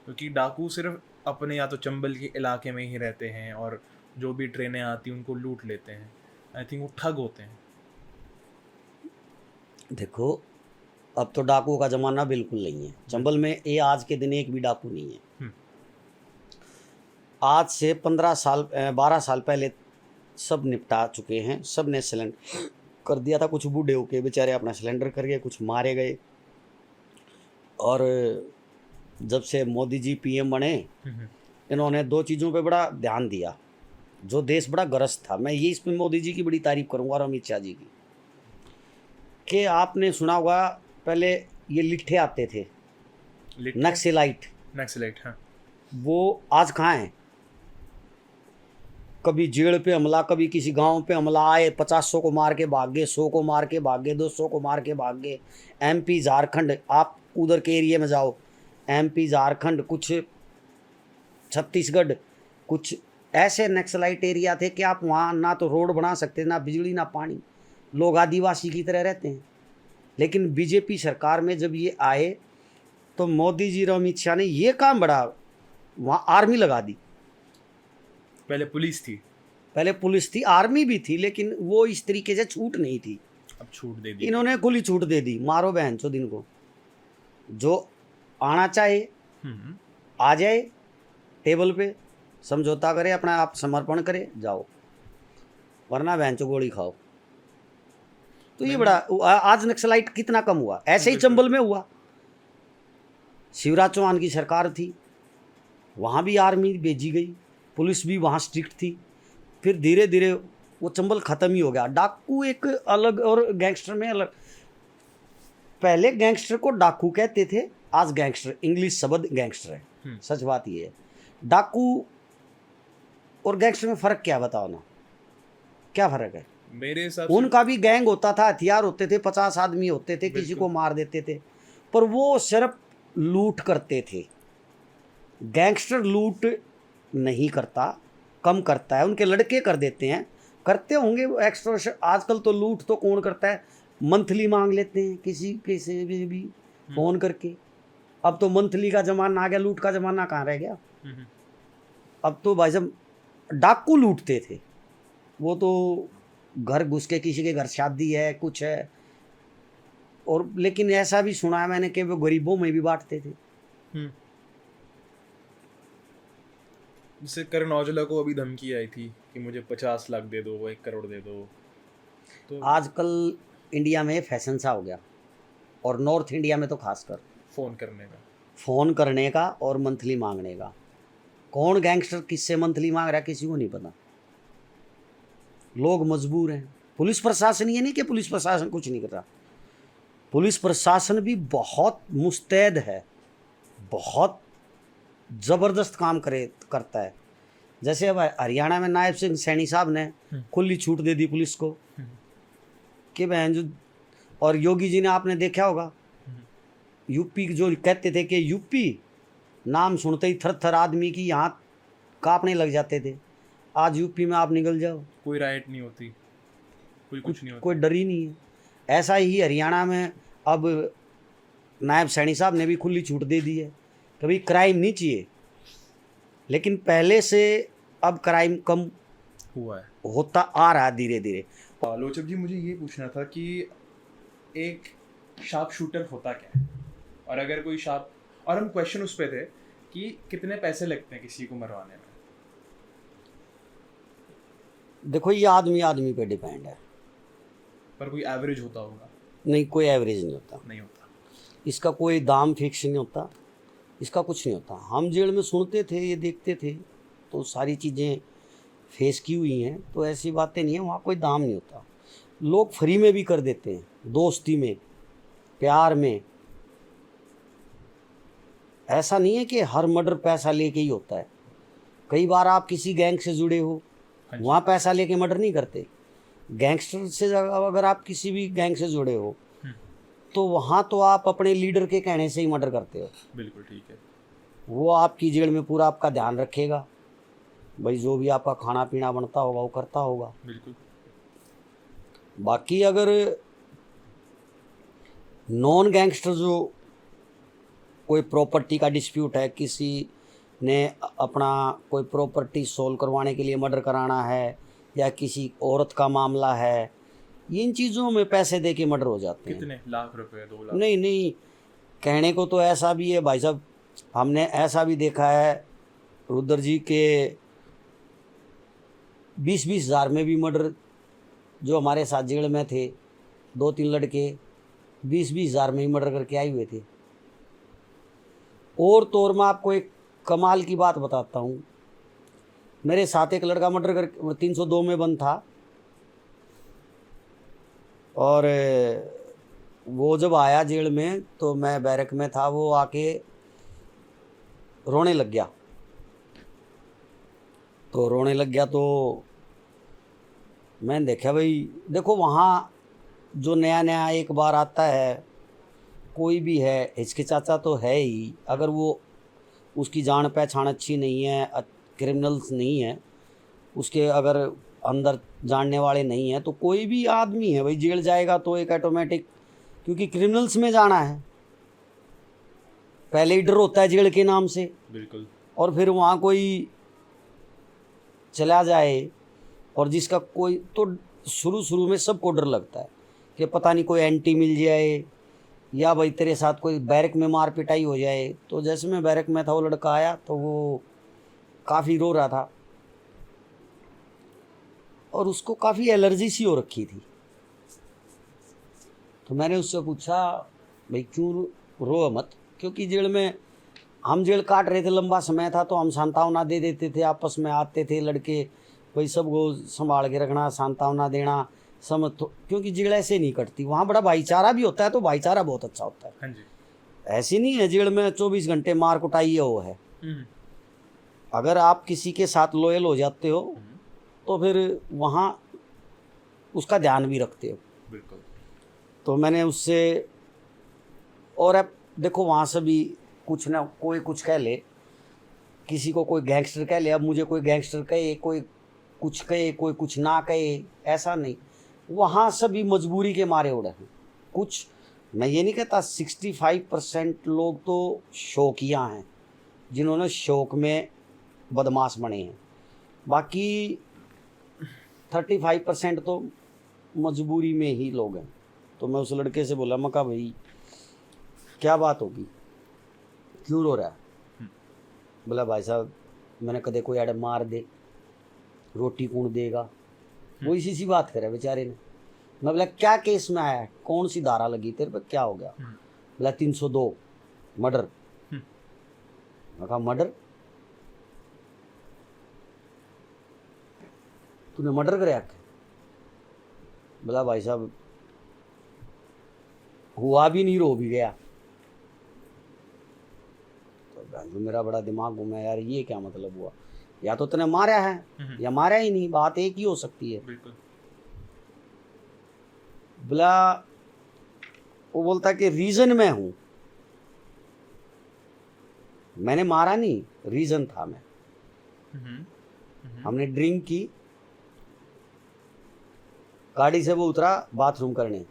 क्योंकि डाकू सिर्फ अपने या तो चंबल के इलाके में ही रहते हैं और जो भी ट्रेनें आती हैं उनको लूट लेते हैं। आई थिंक वो ठग होते हैं। देखो, अब तो डाकुओं का ज़माना बिल्कुल नहीं है चंबल में। ये आज के दिन एक भी डाकू नहीं है। आज से 12 साल पहले सब निपटा चुके हैं। सब ने सिलेंडर कर दिया था। कुछ बूढ़े होके बेचारे अपना सिलेंडर कर गए, कुछ मारे गए। और जब से मोदी जी पीएम बने, इन्होंने 2 चीज़ों पे बड़ा ध्यान दिया, जो देश बड़ा ग्रस्त था। मैं ये इसमें मोदी जी की बड़ी तारीफ करूँगा और अमित शाह जी की, कि आपने सुना होगा पहले ये लिट्ठे आते थे, नक्सलाइट, हाँ। वो आज कहाँ हैं? कभी जेल पे हमला, कभी किसी गांव पे हमला, आए 50 को मार के भाग गए, 100 को मार के भाग गए, 200 को मार के भाग गए। एमपी झारखंड, आप उधर के एरिया में जाओ, एमपी झारखंड, कुछ छत्तीसगढ़, कुछ ऐसे नक्सलाइट एरिया थे कि आप वहाँ ना तो रोड बना सकते, ना बिजली, ना पानी। लोग आदिवासी की तरह रहते हैं। लेकिन बीजेपी सरकार में जब ये आए तो मोदी जी और अमित शाह ने ये काम बढ़ा, वहाँ आर्मी लगा दी। पहले पुलिस थी, आर्मी भी थी, लेकिन वो इस तरीके से छूट नहीं थी। अब छूट दे दी। इन्होंने खुली छूट दे दी। मारो बहन चो दिन को, जो आना चाहे आ जाए, टेबल पे समझौता करे, अपना आप समर्पण करे, जाओ, वरना बहन चो गोली खाओ। तो ये बड़ा, आज नक्सलाइट कितना कम हुआ। ऐसे ही चंबल में हुआ। शिवराज चौहान की सरकार थी, वहाँ भी आर्मी भेजी गई, पुलिस भी वहाँ स्ट्रिक्ट थी। फिर धीरे धीरे वो चंबल ख़त्म ही हो गया। डाकू एक अलग और गैंगस्टर में अलग। पहले गैंगस्टर को डाकू कहते थे, आज गैंगस्टर इंग्लिश शब्द गैंगस्टर है। सच बात ये है। डाकू और गैंगस्टर में फ़र्क क्या, बताओ ना, क्या फ़र्क है? मेरे हिसाब से उनका भी गैंग होता था, हथियार होते थे, 50 आदमी होते थे, किसी को मार देते थे, पर वो सिर्फ लूट करते थे। गैंगस्टर लूट नहीं करता, कम करता है, उनके लड़के कर देते हैं, करते होंगे एक्स्ट्रा। आजकल तो लूट तो कौन करता है, मंथली मांग लेते हैं किसी से भी फोन करके। अब तो मंथली का जमाना आ गया, लूट का जमाना कहाँ रह गया। अब तो भाई साहब डाकू लूटते थे, वो तो घर घुस के, किसी के घर शादी है, कुछ है, और लेकिन ऐसा भी सुना है मैंने कि वो गरीबों में भी बांटते थे। जैसे करण औजला को अभी धमकी आई थी कि मुझे 50 लाख दे दो, 1 करोड़ दे दो। तो आजकल इंडिया में फैशन सा हो गया, और नॉर्थ इंडिया में तो खासकर फ़ोन करने का और मंथली मांगने का। कौन गैंगस्टर किससे मंथली मांग रहा है, किसी को नहीं पता। लोग मजबूर हैं। पुलिस प्रशासन, ये नहीं कि पुलिस प्रशासन कुछ नहीं कर रहा, पुलिस प्रशासन भी बहुत मुस्तैद है, बहुत ज़बरदस्त काम करता है। जैसे अब हरियाणा में नायब सिंह सैनी साहब ने खुली छूट दे दी पुलिस को कि बहन जो, और योगी जी ने, आपने देखा होगा, यूपी जो कहते थे कि यूपी नाम सुनते ही थर थर आदमी की यहाँ कांपने लग जाते थे। आज यूपी में आप निकल जाओ, कोई राइट नहीं होती, कोई कुछ नहीं होता, कोई डर ही नहीं है। ऐसा ही हरियाणा में अब नायब सैनी साहब ने भी खुली छूट दे दी है। कभी क्राइम नहीं चाहिए, लेकिन पहले से अब क्राइम कम हुआ है, होता आ रहा है धीरे धीरे। लोचक जी, मुझे ये पूछना था कि एक शार्प शूटर होता क्या है, और अगर कोई शार्प, और हम क्वेश्चन उस पे थे कि कितने पैसे लगते हैं किसी को मरवाने में। देखो, ये आदमी आदमी पे डिपेंड है, पर कोई एवरेज होता होगा? नहीं, कोई एवरेज नहीं होता। इसका कोई दाम फिक्स नहीं होता, इसका कुछ नहीं होता। हम जेल में सुनते थे, ये देखते थे, तो सारी चीज़ें फेस की हुई हैं, तो ऐसी बातें नहीं है। वहाँ कोई दाम नहीं होता। लोग फ्री में भी कर देते हैं, दोस्ती में, प्यार में। ऐसा नहीं है कि हर मर्डर पैसा लेके ही होता है। कई बार आप किसी गैंग से जुड़े हो, वहाँ पैसा लेके मर्डर नहीं करते। गैंगस्टर से अगर आप किसी भी गैंग से जुड़े हो, तो वहाँ तो आप अपने लीडर के कहने से ही मर्डर करते हो। बिल्कुल ठीक है। वो आपकी जेल में पूरा आपका ध्यान रखेगा, भाई जो भी आपका खाना पीना बनता होगा वो करता होगा। बिल्कुल। बाकी अगर नॉन गैंगस्टर जो कोई प्रॉपर्टी का डिस्प्यूट है, किसी ने अपना कोई प्रॉपर्टी सोल्व करवाने के लिए मर्डर कराना है, या किसी औरत का मामला है, इन चीज़ों में पैसे दे के मर्डर हो जाते हैं। कितने लाख रुपए, 2 लाख? नहीं नहीं, कहने को तो ऐसा भी है भाई साहब, हमने ऐसा भी देखा है रुद्र जी के 20-20 हज़ार में भी मर्डर, जो हमारे साथ जेल में थे 2-3 लड़के 20-20 हज़ार में ही मर्डर करके आए हुए थे। और तो और मैं आपको एक कमाल की बात बताता हूँ, मेरे साथ एक लड़का मर्डर कर 302 में बंद था, और वो जब आया जेल में तो मैं बैरक में था, वो आके रोने लग गया। तो रोने लग गया तो मैंने देखा, भाई देखो वहाँ जो नया नया एक बार आता है, कोई भी है हिचकिचाता तो है ही, अगर वो उसकी जान पहचान अच्छी नहीं है, क्रिमिनल्स नहीं है उसके, अगर अंदर जानने वाले नहीं हैं, तो कोई भी आदमी है भाई जेल जाएगा तो एक ऑटोमेटिक, क्योंकि क्रिमिनल्स में जाना है, पहले ही डर होता है जेल के नाम से। बिल्कुल। और फिर वहाँ कोई चला जाए, और जिसका कोई तो शुरू में सबको डर लगता है कि पता नहीं कोई एंटी मिल जाए, या भाई तेरे साथ कोई बैरक में मार पिटाई हो जाए। तो जैसे मैं बैरक में था, वो लड़का आया तो वो काफ़ी रो रहा था, और उसको काफ़ी एलर्जी सी हो रखी थी। तो मैंने उससे पूछा, भाई क्यों रो मत, क्योंकि जेल में हम जेल काट रहे थे, लंबा समय था, तो हम सांत्वना दे देते थे, आपस में आते थे लड़के, भाई सबको संभाल के रखना, सांत्वना देना, समझ तो, क्योंकि जेल ऐसे नहीं कटती, वहाँ बड़ा भाईचारा भी होता है, तो भाईचारा बहुत अच्छा होता है। हाँ जी। ऐसी नहीं है जेल में 24 घंटे मार कुटाई वो है। अगर आप किसी के साथ लॉयल हो जाते हो तो फिर वहाँ उसका ध्यान भी रखते हो। बिल्कुल। तो मैंने उससे, और अब देखो वहाँ से भी कुछ ना कोई कुछ कह ले, किसी को कोई गैंगस्टर कह ले, अब मुझे कोई गैंगस्टर कहे, कोई कुछ कहे, कोई कुछ ना कहे, ऐसा नहीं, वहाँ सभी मजबूरी के मारे उड़े हैं। कुछ, मैं ये नहीं कहता, 65% लोग तो शौकिया हैं, जिन्होंने शौक में बदमाश बने हैं, बाकी 35% तो मजबूरी में ही लोग हैं। तो मैं उस लड़के से बोला, मैं कहा भाई क्या बात होगी, क्यों रो रहा है? बोला भाई साहब मैंने कदे कोई अड़ मार दे, रोटी कौन देगा, वो इसी सी बात करे बेचारे ने। मैं बोला क्या केस में आया है, कौन सी धारा लगी तेरे पे, क्या हो गया? बोला 302 मर्डर। मैं कहा मर्डर, तूने मर्डर कराया? बोला भाई साहब हुआ भी नहीं, रो भी गया। तो मेरा बड़ा दिमाग घूमा, यार ये क्या मतलब हुआ, या तो तूने मारा है या मारा ही नहीं, बात एक ही हो सकती है। बिल्कुल। बोला, वो बोलता कि रीजन में हूं, मैंने मारा नहीं, रीजन था मैं। हमने ड्रिंक की, गाड़ी से वो उतरा बाथरूम करने,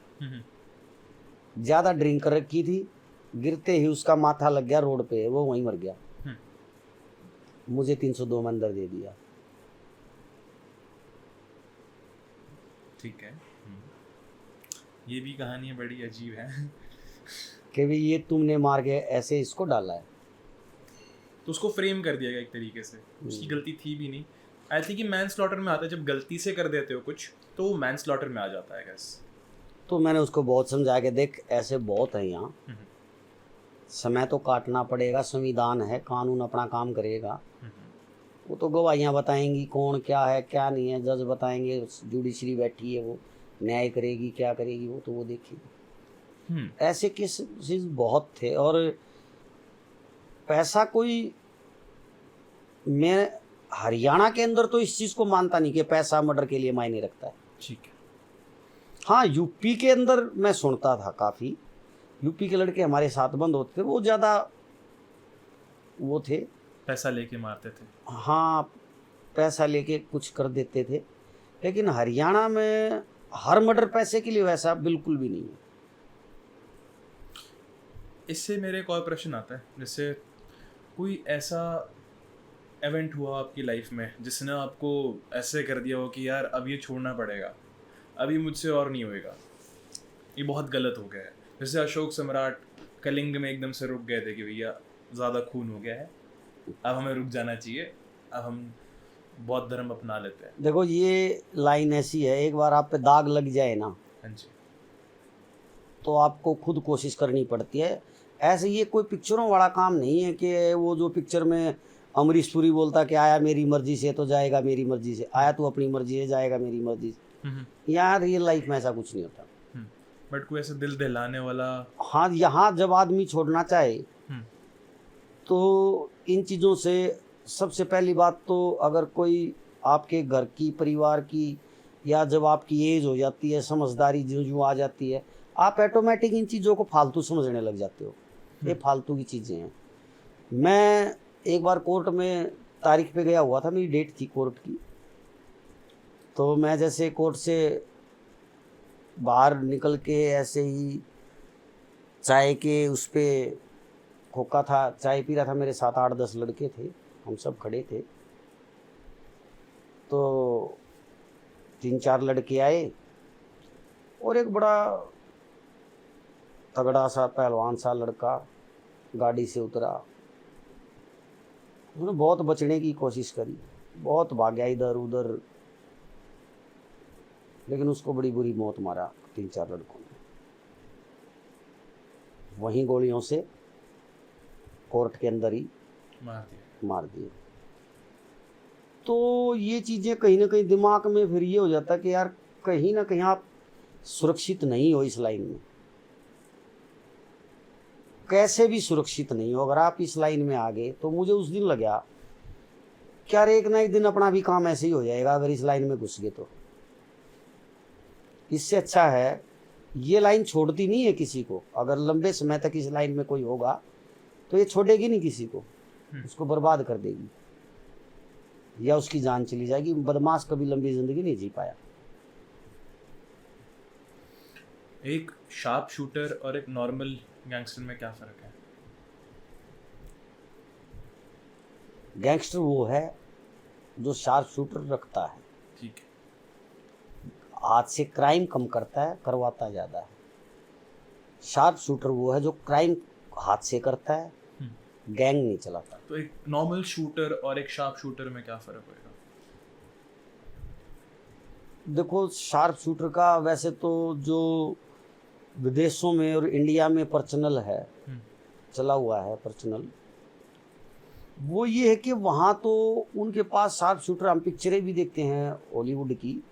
ज्यादा ड्रिंक कर रखी थी, गिरते ही उसका माथा लग गया रोड पे, वो वहीं मर गया। मुझे 302 में अंदर दे दिया। ठीक है। ये भी कहानियाँ बड़ी अजीब है कि भाई ये तुमने मार के ऐसे इसको डाला है, तो उसको फ्रेम कर दिया गया एक तरीके से, उसकी गलती थी भी नहीं। आई थिंक कि मैन स्लॉटर में आता है, जब गलती से कर देते हो कुछ तो वो मैन स्लॉटर में आ जाता है गैस। तो मैंने उसको बहुत समझाया कि देख ऐसे बहुत है यहाँ, समय तो काटना पड़ेगा, संविधान है, कानून अपना काम करेगा, वो तो गवाहियाँ बताएंगी कौन क्या है क्या नहीं है, जज बताएंगे, जुडिशरी बैठी है वो न्याय करेगी, क्या करेगी वो तो वो देखेगी। ऐसे केसेस बहुत थे, और पैसा कोई, मैं हरियाणा के अंदर तो इस चीज़ को मानता नहीं कि पैसा मर्डर के लिए मायने रखता है। ठीक है। हाँ यूपी के अंदर मैं सुनता था, काफ़ी यूपी के लड़के हमारे साथ बंद होते थे, वो ज़्यादा वो थे। पैसा लेके मारते थे। हाँ, पैसा लेके कुछ कर देते थे, लेकिन हरियाणा में हर मर्डर पैसे के लिए वैसा बिल्कुल भी नहीं है। इससे मेरे एक और प्रश्न आता है, जैसे कोई ऐसा इवेंट हुआ आपकी लाइफ में जिसने आपको ऐसे कर दिया हो कि यार अब ये छोड़ना पड़ेगा, अभी मुझसे और नहीं होएगा, ये बहुत गलत हो गया है। जैसे अशोक सम्राट कलिंग में एकदम से रुक गए थे कि भैया ज़्यादा खून हो गया है, अब हमें रुक जाना चाहिए, अब हम बौद्ध धर्म अपना लेते हैं। देखो, ये लाइन ऐसी है, एक बार आप पे दाग लग जाए ना, हाँ जी। तो आपको खुद कोशिश करनी पड़ती है। ऐसे ये कोई पिक्चरों वाला काम नहीं है कि वो जो पिक्चर में अमरीश पुरी बोलता कि आया मेरी मर्जी से तो जाएगा मेरी मर्जी से, आया तो अपनी मर्जी से जाएगा मेरी मर्जी से। यहाँ रियल लाइफ में ऐसा कुछ नहीं होता। बट कोई ऐसा दिल दहलाने वाला। हाँ, यहाँ जब आदमी छोड़ना चाहे तो इन चीज़ों से सबसे पहली बात तो अगर कोई आपके घर की, परिवार की, या जब आपकी एज हो जाती है, समझदारी जो जो आ जाती है, आप ऑटोमेटिक इन चीज़ों को फालतू समझने लग जाते हो। ये फालतू की चीज़ें हैं। मैं एक बार कोर्ट में तारीख पे गया हुआ था, मेरी डेट थी कोर्ट की, तो मैं जैसे कोर्ट से बाहर निकल के ऐसे ही चाय के उस पर खोखा था, चाय पी रहा था, मेरे 7-8-10 लड़के थे, हम सब खड़े थे। तो 3-4 लड़के आए और एक बड़ा तगड़ा सा पहलवान सा लड़का गाड़ी से उतरा। उसने बहुत बचने की कोशिश करी, बहुत भागा इधर उधर, लेकिन उसको बड़ी बुरी मौत मारा 3-4 लड़कों ने, वहीं गोलियों से कोर्ट के अंदर ही मार दिए। तो ये चीज़ें कहीं ना कहीं दिमाग में फिर ये हो जाता है कि यार कहीं ना कहीं आप सुरक्षित नहीं हो इस लाइन में, कैसे भी सुरक्षित नहीं हो। अगर आप इस लाइन में आ गए तो मुझे उस दिन लगा कि यार एक ना एक दिन अपना भी काम ऐसे ही हो जाएगा अगर इस लाइन में घुस गए तो। इससे अच्छा है, ये लाइन छोड़ती नहीं है किसी को। अगर लंबे समय तक इस लाइन में कोई होगा तो ये छोड़ेगी नहीं किसी को, उसको बर्बाद कर देगी या उसकी जान चली जाएगी। बदमाश कभी लंबी जिंदगी नहीं जी पाया। एक शार्प शूटर और एक नॉर्मल गैंगस्टर में क्या फ़र्क है? गैंगस्टर वो है जो शार्प शूटर रखता है, ठीक है, हाथ से क्राइम कम करता है, करवाता ज़्यादा है। शार्प शूटर वो है जो क्राइम हाथ से करता है, गैंग नहीं चलाता। तो एक नॉर्मल शूटर और एक शार्प शूटर में क्या फ़र्क होगा? देखो, शार्प शूटर का वैसे तो जो विदेशों में और इंडिया में पर्सनल है, चला हुआ है पर्सनल, वो ये है कि वहाँ तो उनके पास शार्प शूटर, हम पिक्चरें भी देखते हैं हॉलीवुड की,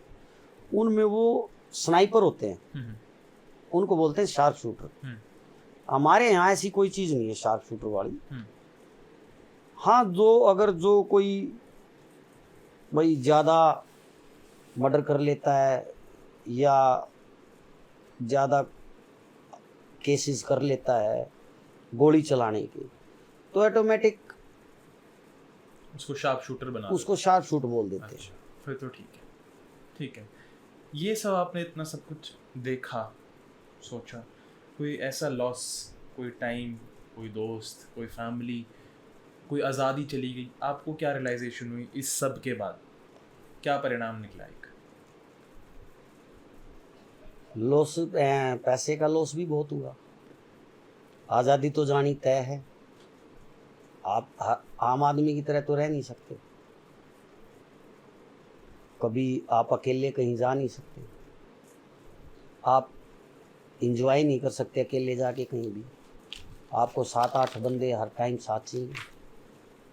उनमें वो स्नाइपर होते हैं, उनको बोलते हैं शार्प शूटर। हमारे यहाँ ऐसी कोई चीज़ नहीं है शार्प शूटर वाली। हाँ, जो कोई भाई ज़्यादा मर्डर कर लेता है या ज़्यादा केसेस कर लेता है गोली चलाने के, तो ऑटोमेटिक उसको शार्प शूटर बना उसको शार्प शूट बोल देते हैं। अच्छा, फिर तो ठीक है, ठीक है। ये सब आपने इतना सब कुछ देखा, सोचा, कोई ऐसा लॉस, कोई टाइम, कोई दोस्त, कोई फैमिली, कोई आज़ादी चली गई, आपको क्या रियलाइजेशन हुई इस सब के बाद? क्या परिणाम निकला? एक लॉस, पैसे का लॉस भी बहुत हुआ। आज़ादी तो जानी तय है, आप आम आदमी की तरह तो रह नहीं सकते, कभी आप अकेले कहीं जा नहीं सकते, आप इंजॉय नहीं कर सकते अकेले जाके कहीं भी। आपको 7-8 बंदे हर टाइम साथ चाहिए,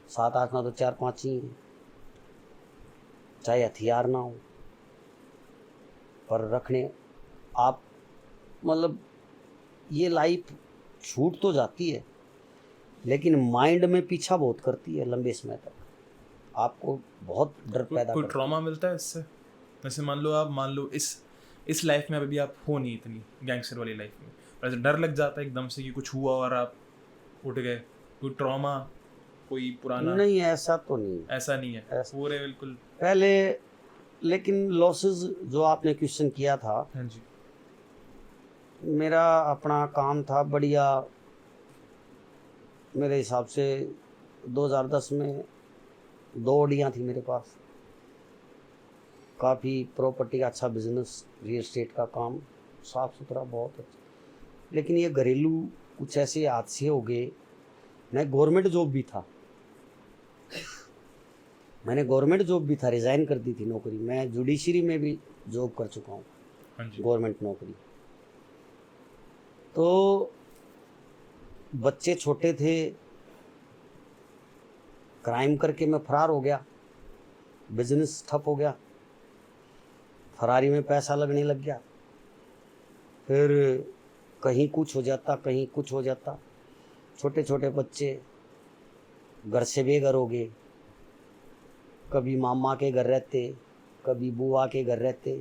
7-8 ना तो 4-5 चाहिए, चाहे हथियार ना हो पर रखने। आप मतलब ये लाइफ छूट तो जाती है लेकिन माइंड में पीछा बहुत करती है लंबे समय तक, आपको बहुत डर पैदा कोई करती है। ट्रॉमा मिलता है इससे? जैसे मान लो इस लाइफ में अभी आप हो नहीं इतनी गैंगस्टर वाली लाइफ में, पर ऐसे डर लग जाता है एकदम से कि कुछ हुआ और आप उठ गए, कोई ट्रॉमा कोई पुराना? नहीं, ऐसा तो नहीं। ऐसा नहीं है, ऐसा पूरे बिल्कुल। पहले, लेकिन लॉसेस जो आपने क्वेश्चन किया था, हाँ जी। मेरा अपना काम था बढ़िया। मेरे हिसाब से 2010 में 2 ऑडियाँ थी मेरे पास। काफ़ी प्रॉपर्टी का अच्छा बिजनेस, रियल एस्टेट का काम, साफ़ सुथरा, बहुत अच्छा। लेकिन ये घरेलू कुछ ऐसे हादसे हो गए। मैं गवर्नमेंट जॉब भी था, मैंने गवर्नमेंट जॉब भी था, रिज़ाइन कर दी थी नौकरी। मैं जुडिशरी में भी जॉब कर चुका हूँ, हाँ जी। गवर्नमेंट नौकरी। तो बच्चे छोटे थे, क्राइम करके मैं फरार हो गया, बिजनेस ठप हो गया, फरारी में पैसा लगने लग गया। फिर कहीं कुछ हो जाता, कहीं कुछ हो जाता। छोटे छोटे बच्चे घर से बेघर हो गए, कभी मामा के घर रहते, कभी बुआ के घर रहते।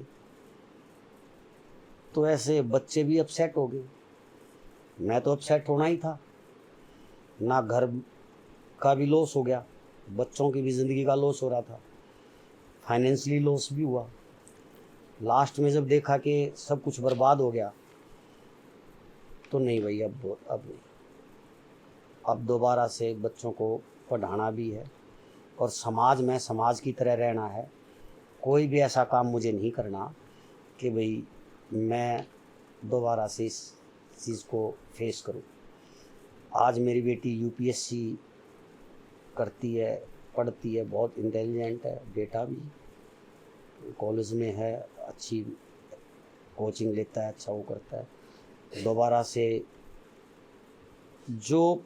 तो ऐसे बच्चे भी अपसेट हो गए, मैं तो अपसेट होना ही था। ना घर का भी लॉस हो गया, बच्चों की भी ज़िंदगी का लॉस हो रहा था, फाइनेंशियली लॉस भी हुआ। लास्ट में जब देखा कि सब कुछ बर्बाद हो गया, तो नहीं भाई, अब नहीं। अब दोबारा से बच्चों को पढ़ाना भी है और समाज में समाज की तरह रहना है। कोई भी ऐसा काम मुझे नहीं करना कि भाई मैं दोबारा से इस चीज़ को फेस करूं। आज मेरी बेटी यूपीएससी करती है, पढ़ती है, बहुत इंटेलिजेंट है। बेटा भी कॉलेज में है, अच्छी कोचिंग लेता है, अच्छा वो करता है। दोबारा से जो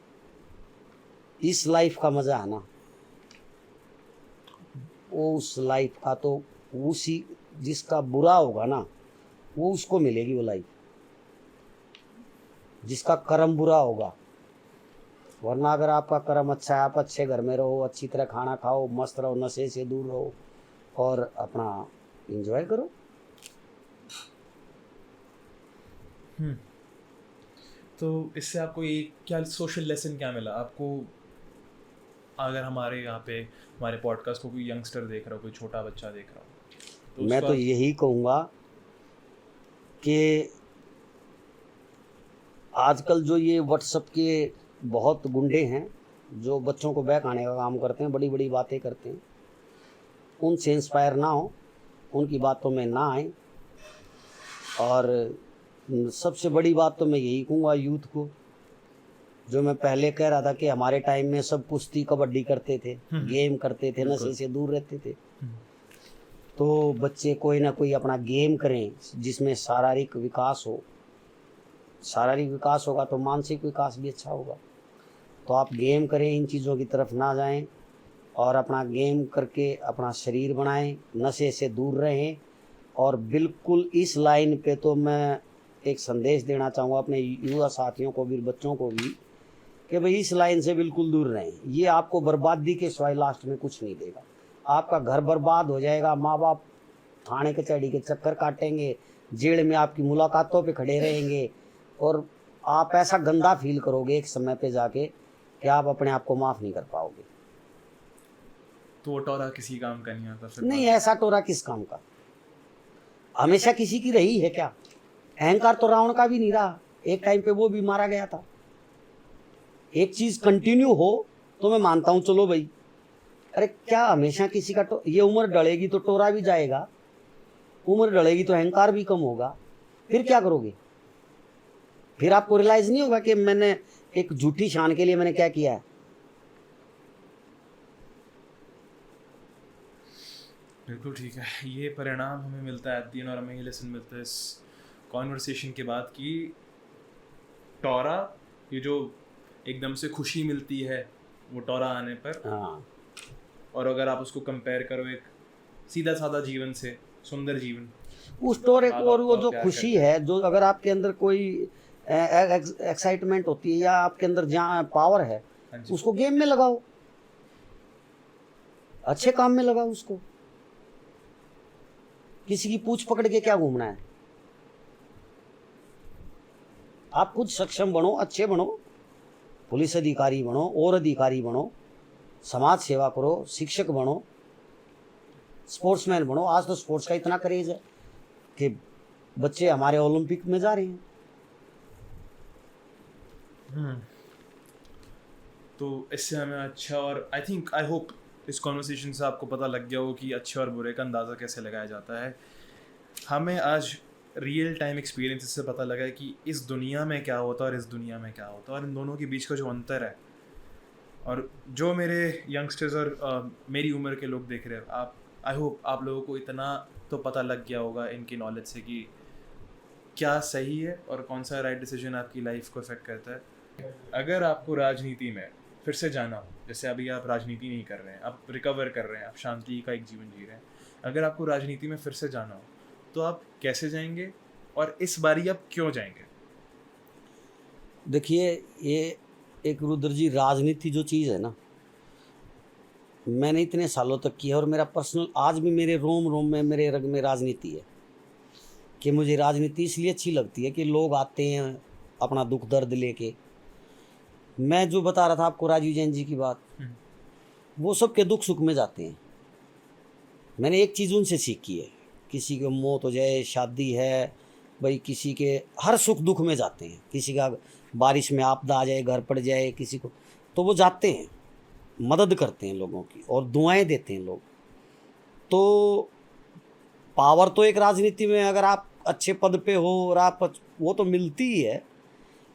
इस लाइफ का मज़ा है ना, वो उस लाइफ का तो उसी, जिसका बुरा होगा ना वो उसको मिलेगी वो लाइफ, जिसका कर्म बुरा होगा। वरना अगर आपका कर्म अच्छा है, आप अच्छे घर में रहो, अच्छी तरह खाना खाओ, मस्त रहो, नशे से दूर रहो और अपना एंजॉय करो। तो इससे आपको ये क्या सोशल लेसन क्या मिला आपको? अगर हमारे यहाँ पे हमारे पॉडकास्ट को कोई यंगस्टर देख रहा हो, कोई छोटा बच्चा देख रहा हो, तो मैं तो यही कहूँगा कि आजकल जो ये व्हाट्सएप के बहुत गुंडे हैं जो बच्चों को बहकाने का काम करते हैं, बड़ी बड़ी बातें करते हैं, उनसे इंस्पायर ना हो, उनकी बातों में ना आए। और सबसे बड़ी बात तो मैं यही कहूँगा यूथ को, जो मैं पहले कह रहा था कि हमारे टाइम में सब कुश्ती कबड्डी करते थे, गेम करते थे, नशे से दूर रहते थे। तो बच्चे कोई ना कोई अपना गेम करें जिसमें शारीरिक विकास हो। शारीरिक विकास होगा तो मानसिक विकास भी अच्छा होगा। तो आप गेम करें, इन चीज़ों की तरफ ना जाएं और अपना गेम करके अपना शरीर बनाएं, नशे से दूर रहें। और बिल्कुल इस लाइन पे तो मैं एक संदेश देना चाहूँगा अपने युवा साथियों को भी, बच्चों को भी, कि भाई इस लाइन से बिल्कुल दूर रहें। ये आपको बर्बादी के सिवाय लास्ट में कुछ नहीं देगा। आपका घर बर्बाद हो जाएगा, माँ बाप थाने कचहरी के चक्कर काटेंगे, जेल में आपकी मुलाकातों पे खड़े रहेंगे और आप ऐसा गंदा फील करोगे एक समय पे जाके कि आप अपने आप को माफ़ नहीं कर पाओगे। तो वो टोरा किसी काम का नहीं आता फिर? नहीं, ऐसा टोरा किस काम का? हमेशा किसी की रही है क्या? अहंकार तो रावण का भी नहीं रहा, एक टाइम पे वो भी मारा गया था। एक चीज कंटिन्यू हो तो मैं मानता हूं, चलो भाई, अरे क्या हमेशा किसी का ये उम्र डलेगी तो टोरा भी जाएगा, उम्र डलेगी तो अहंकार भी कम होगा, फिर क्या करोगे? फिर आपको रियलाइज नहीं होगा कि मैंने एक झूठी शान के लिए मैंने क्या किया है। बिल्कुल ठीक है। ये परिणाम हमें मिलता है दिन, और हमें ये लेसन मिलता है इस कॉन्वर्सेशन के बाद कि टोरा, ये जो एकदम से खुशी मिलती है वो टोरा आने पर, हाँ, और अगर आप उसको कंपेयर करो एक सीधा साधा जीवन से, सुंदर जीवन, उस टोरे को और वो जो खुशी है, जो अगर आपके अंदर कोई एक्साइटमेंट होती है या आपके अंदर जहाँ पावर है, उसको गेम में लगाओ, अच्छे काम में लगाओ उसको। किसी की पूछ पकड़ के क्या घूमना है? आप खुद सक्षम बनो, अच्छे बनो, पुलिस अधिकारी बनो और अधिकारी बनो, समाज सेवा करो, शिक्षक बनो, स्पोर्ट्समैन बनो। आज तो स्पोर्ट्स का इतना क्रेज है कि बच्चे हमारे ओलंपिक में जा रहे हैं। तो इससे हमें अच्छा, और आई होप इस कॉन्वर्सेशन से आपको पता लग गया हो कि अच्छे और बुरे का अंदाज़ा कैसे लगाया जाता है। हमें आज रियल टाइम एक्सपीरियंस से पता लगा है कि इस दुनिया में क्या होता है और इस दुनिया में क्या होता है, और इन दोनों के बीच का जो अंतर है, और जो मेरे यंगस्टर्स और मेरी उम्र के लोग देख रहे हैं, आप आई होप आप लोगों को इतना तो पता लग गया होगा इनकी नॉलेज से कि क्या सही है और कौन सा राइट डिसीजन आपकी लाइफ को इफेक्ट करता है। अगर आपको राजनीति में फिर से जाना हो, जैसे अभी आप राजनीति नहीं कर रहे हैं, आप रिकवर कर रहे हैं, आप शांति का एक जीवन जी रहे हैं, अगर आपको राजनीति में फिर से जाना हो तो आप कैसे जाएंगे, और इस बारी आप क्यों जाएंगे? देखिए, ये एक रुद्र जी, राजनीति जो चीज़ है ना, मैंने इतने सालों तक की है, और मेरा पर्सनल आज भी मेरे रोम रोम में, मेरे रग में राजनीति है। कि मुझे राजनीति इसलिए अच्छी लगती है कि लोग आते हैं अपना दुख दर्द लेके। मैं जो बता रहा था आपको राजीव जैन जी की बात, वो सब के दुख सुख में जाते हैं। मैंने एक चीज़ उनसे सीखी है, किसी की मौत हो जाए, शादी है भाई, किसी के हर सुख दुख में जाते हैं। किसी का बारिश में आपदा आ जाए, घर पड़ जाए किसी को, तो वो जाते हैं, मदद करते हैं लोगों की, और दुआएं देते हैं लोग। तो पावर तो एक राजनीति में, अगर आप अच्छे पद पे हो और आप, वो तो मिलती ही है,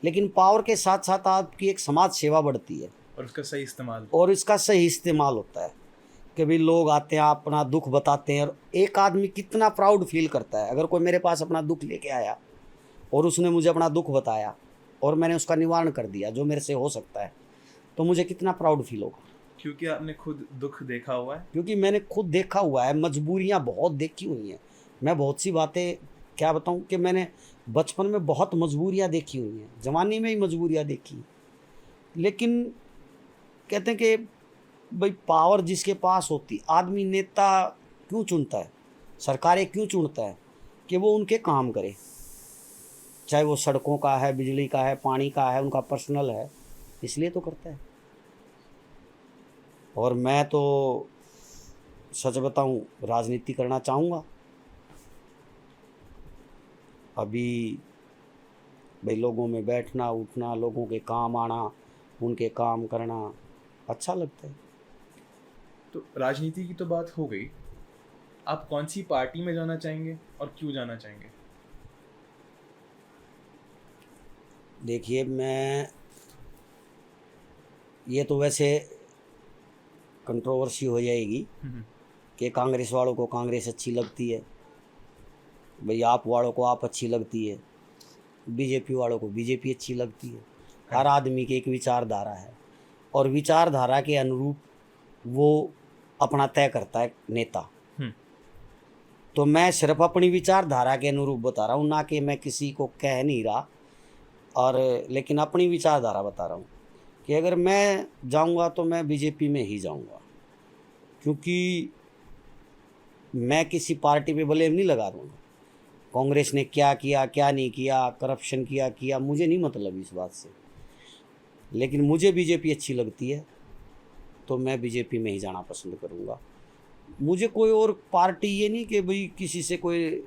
लेकिन पावर के साथ साथ आपकी एक समाज सेवा बढ़ती है, और उसका सही इस्तेमाल, और इसका सही इस्तेमाल होता है। कि भाई लोग आते हैं, अपना दुख बताते हैं, और एक आदमी कितना प्राउड फील करता है अगर कोई मेरे पास अपना दुख लेके आया और उसने मुझे अपना दुख बताया और मैंने उसका निवारण कर दिया जो मेरे से हो सकता है, तो मुझे कितना प्राउड फील होगा। क्योंकि आपने खुद दुख देखा हुआ है। क्योंकि मैंने खुद देखा हुआ है, मजबूरियां बहुत देखी हुई हैं। मैं बहुत सी बातें क्या बताऊं कि मैंने बचपन में बहुत मजबूरियां देखी हुई हैं, जवानी में ही मजबूरियां देखी। लेकिन कहते हैं कि भाई पावर जिसके पास होती, आदमी नेता क्यों चुनता है, सरकारें क्यों चुनता है, कि वो उनके काम करे, चाहे वो सड़कों का है, बिजली का है, पानी का है, उनका पर्सनल है, इसलिए तो करता है। और मैं तो सच बताऊं, राजनीति करना चाहूँगा। अभी भाई लोगों में बैठना उठना, लोगों के काम आना, उनके काम करना अच्छा लगता है। तो राजनीति की तो बात हो गई, आप कौन सी पार्टी में जाना चाहेंगे और क्यों जाना चाहेंगे? देखिए, मैं, ये तो वैसे कंट्रोवर्सी हो जाएगी कि कांग्रेस वालों को कांग्रेस अच्छी लगती है, भाई आप वालों को आप अच्छी लगती है, बीजेपी वालों को बीजेपी अच्छी लगती है। हर आदमी की एक विचारधारा है, और विचारधारा के अनुरूप वो अपना तय करता है नेता। तो मैं सिर्फ अपनी विचारधारा के अनुरूप बता रहा हूँ, ना कि मैं किसी को कह नहीं रहा, और लेकिन अपनी विचारधारा बता रहा हूँ कि अगर मैं जाऊँगा तो मैं बीजेपी में ही जाऊँगा। क्योंकि मैं किसी पार्टी पे ब्लेम नहीं लगा दूँगा, कांग्रेस ने क्या किया क्या नहीं किया, करप्शन किया, मुझे नहीं मतलब इस बात से। लेकिन मुझे बीजेपी अच्छी लगती है, तो मैं बीजेपी में ही जाना पसंद करूँगा। मुझे कोई और पार्टी ये नहीं कि भाई किसी से कोई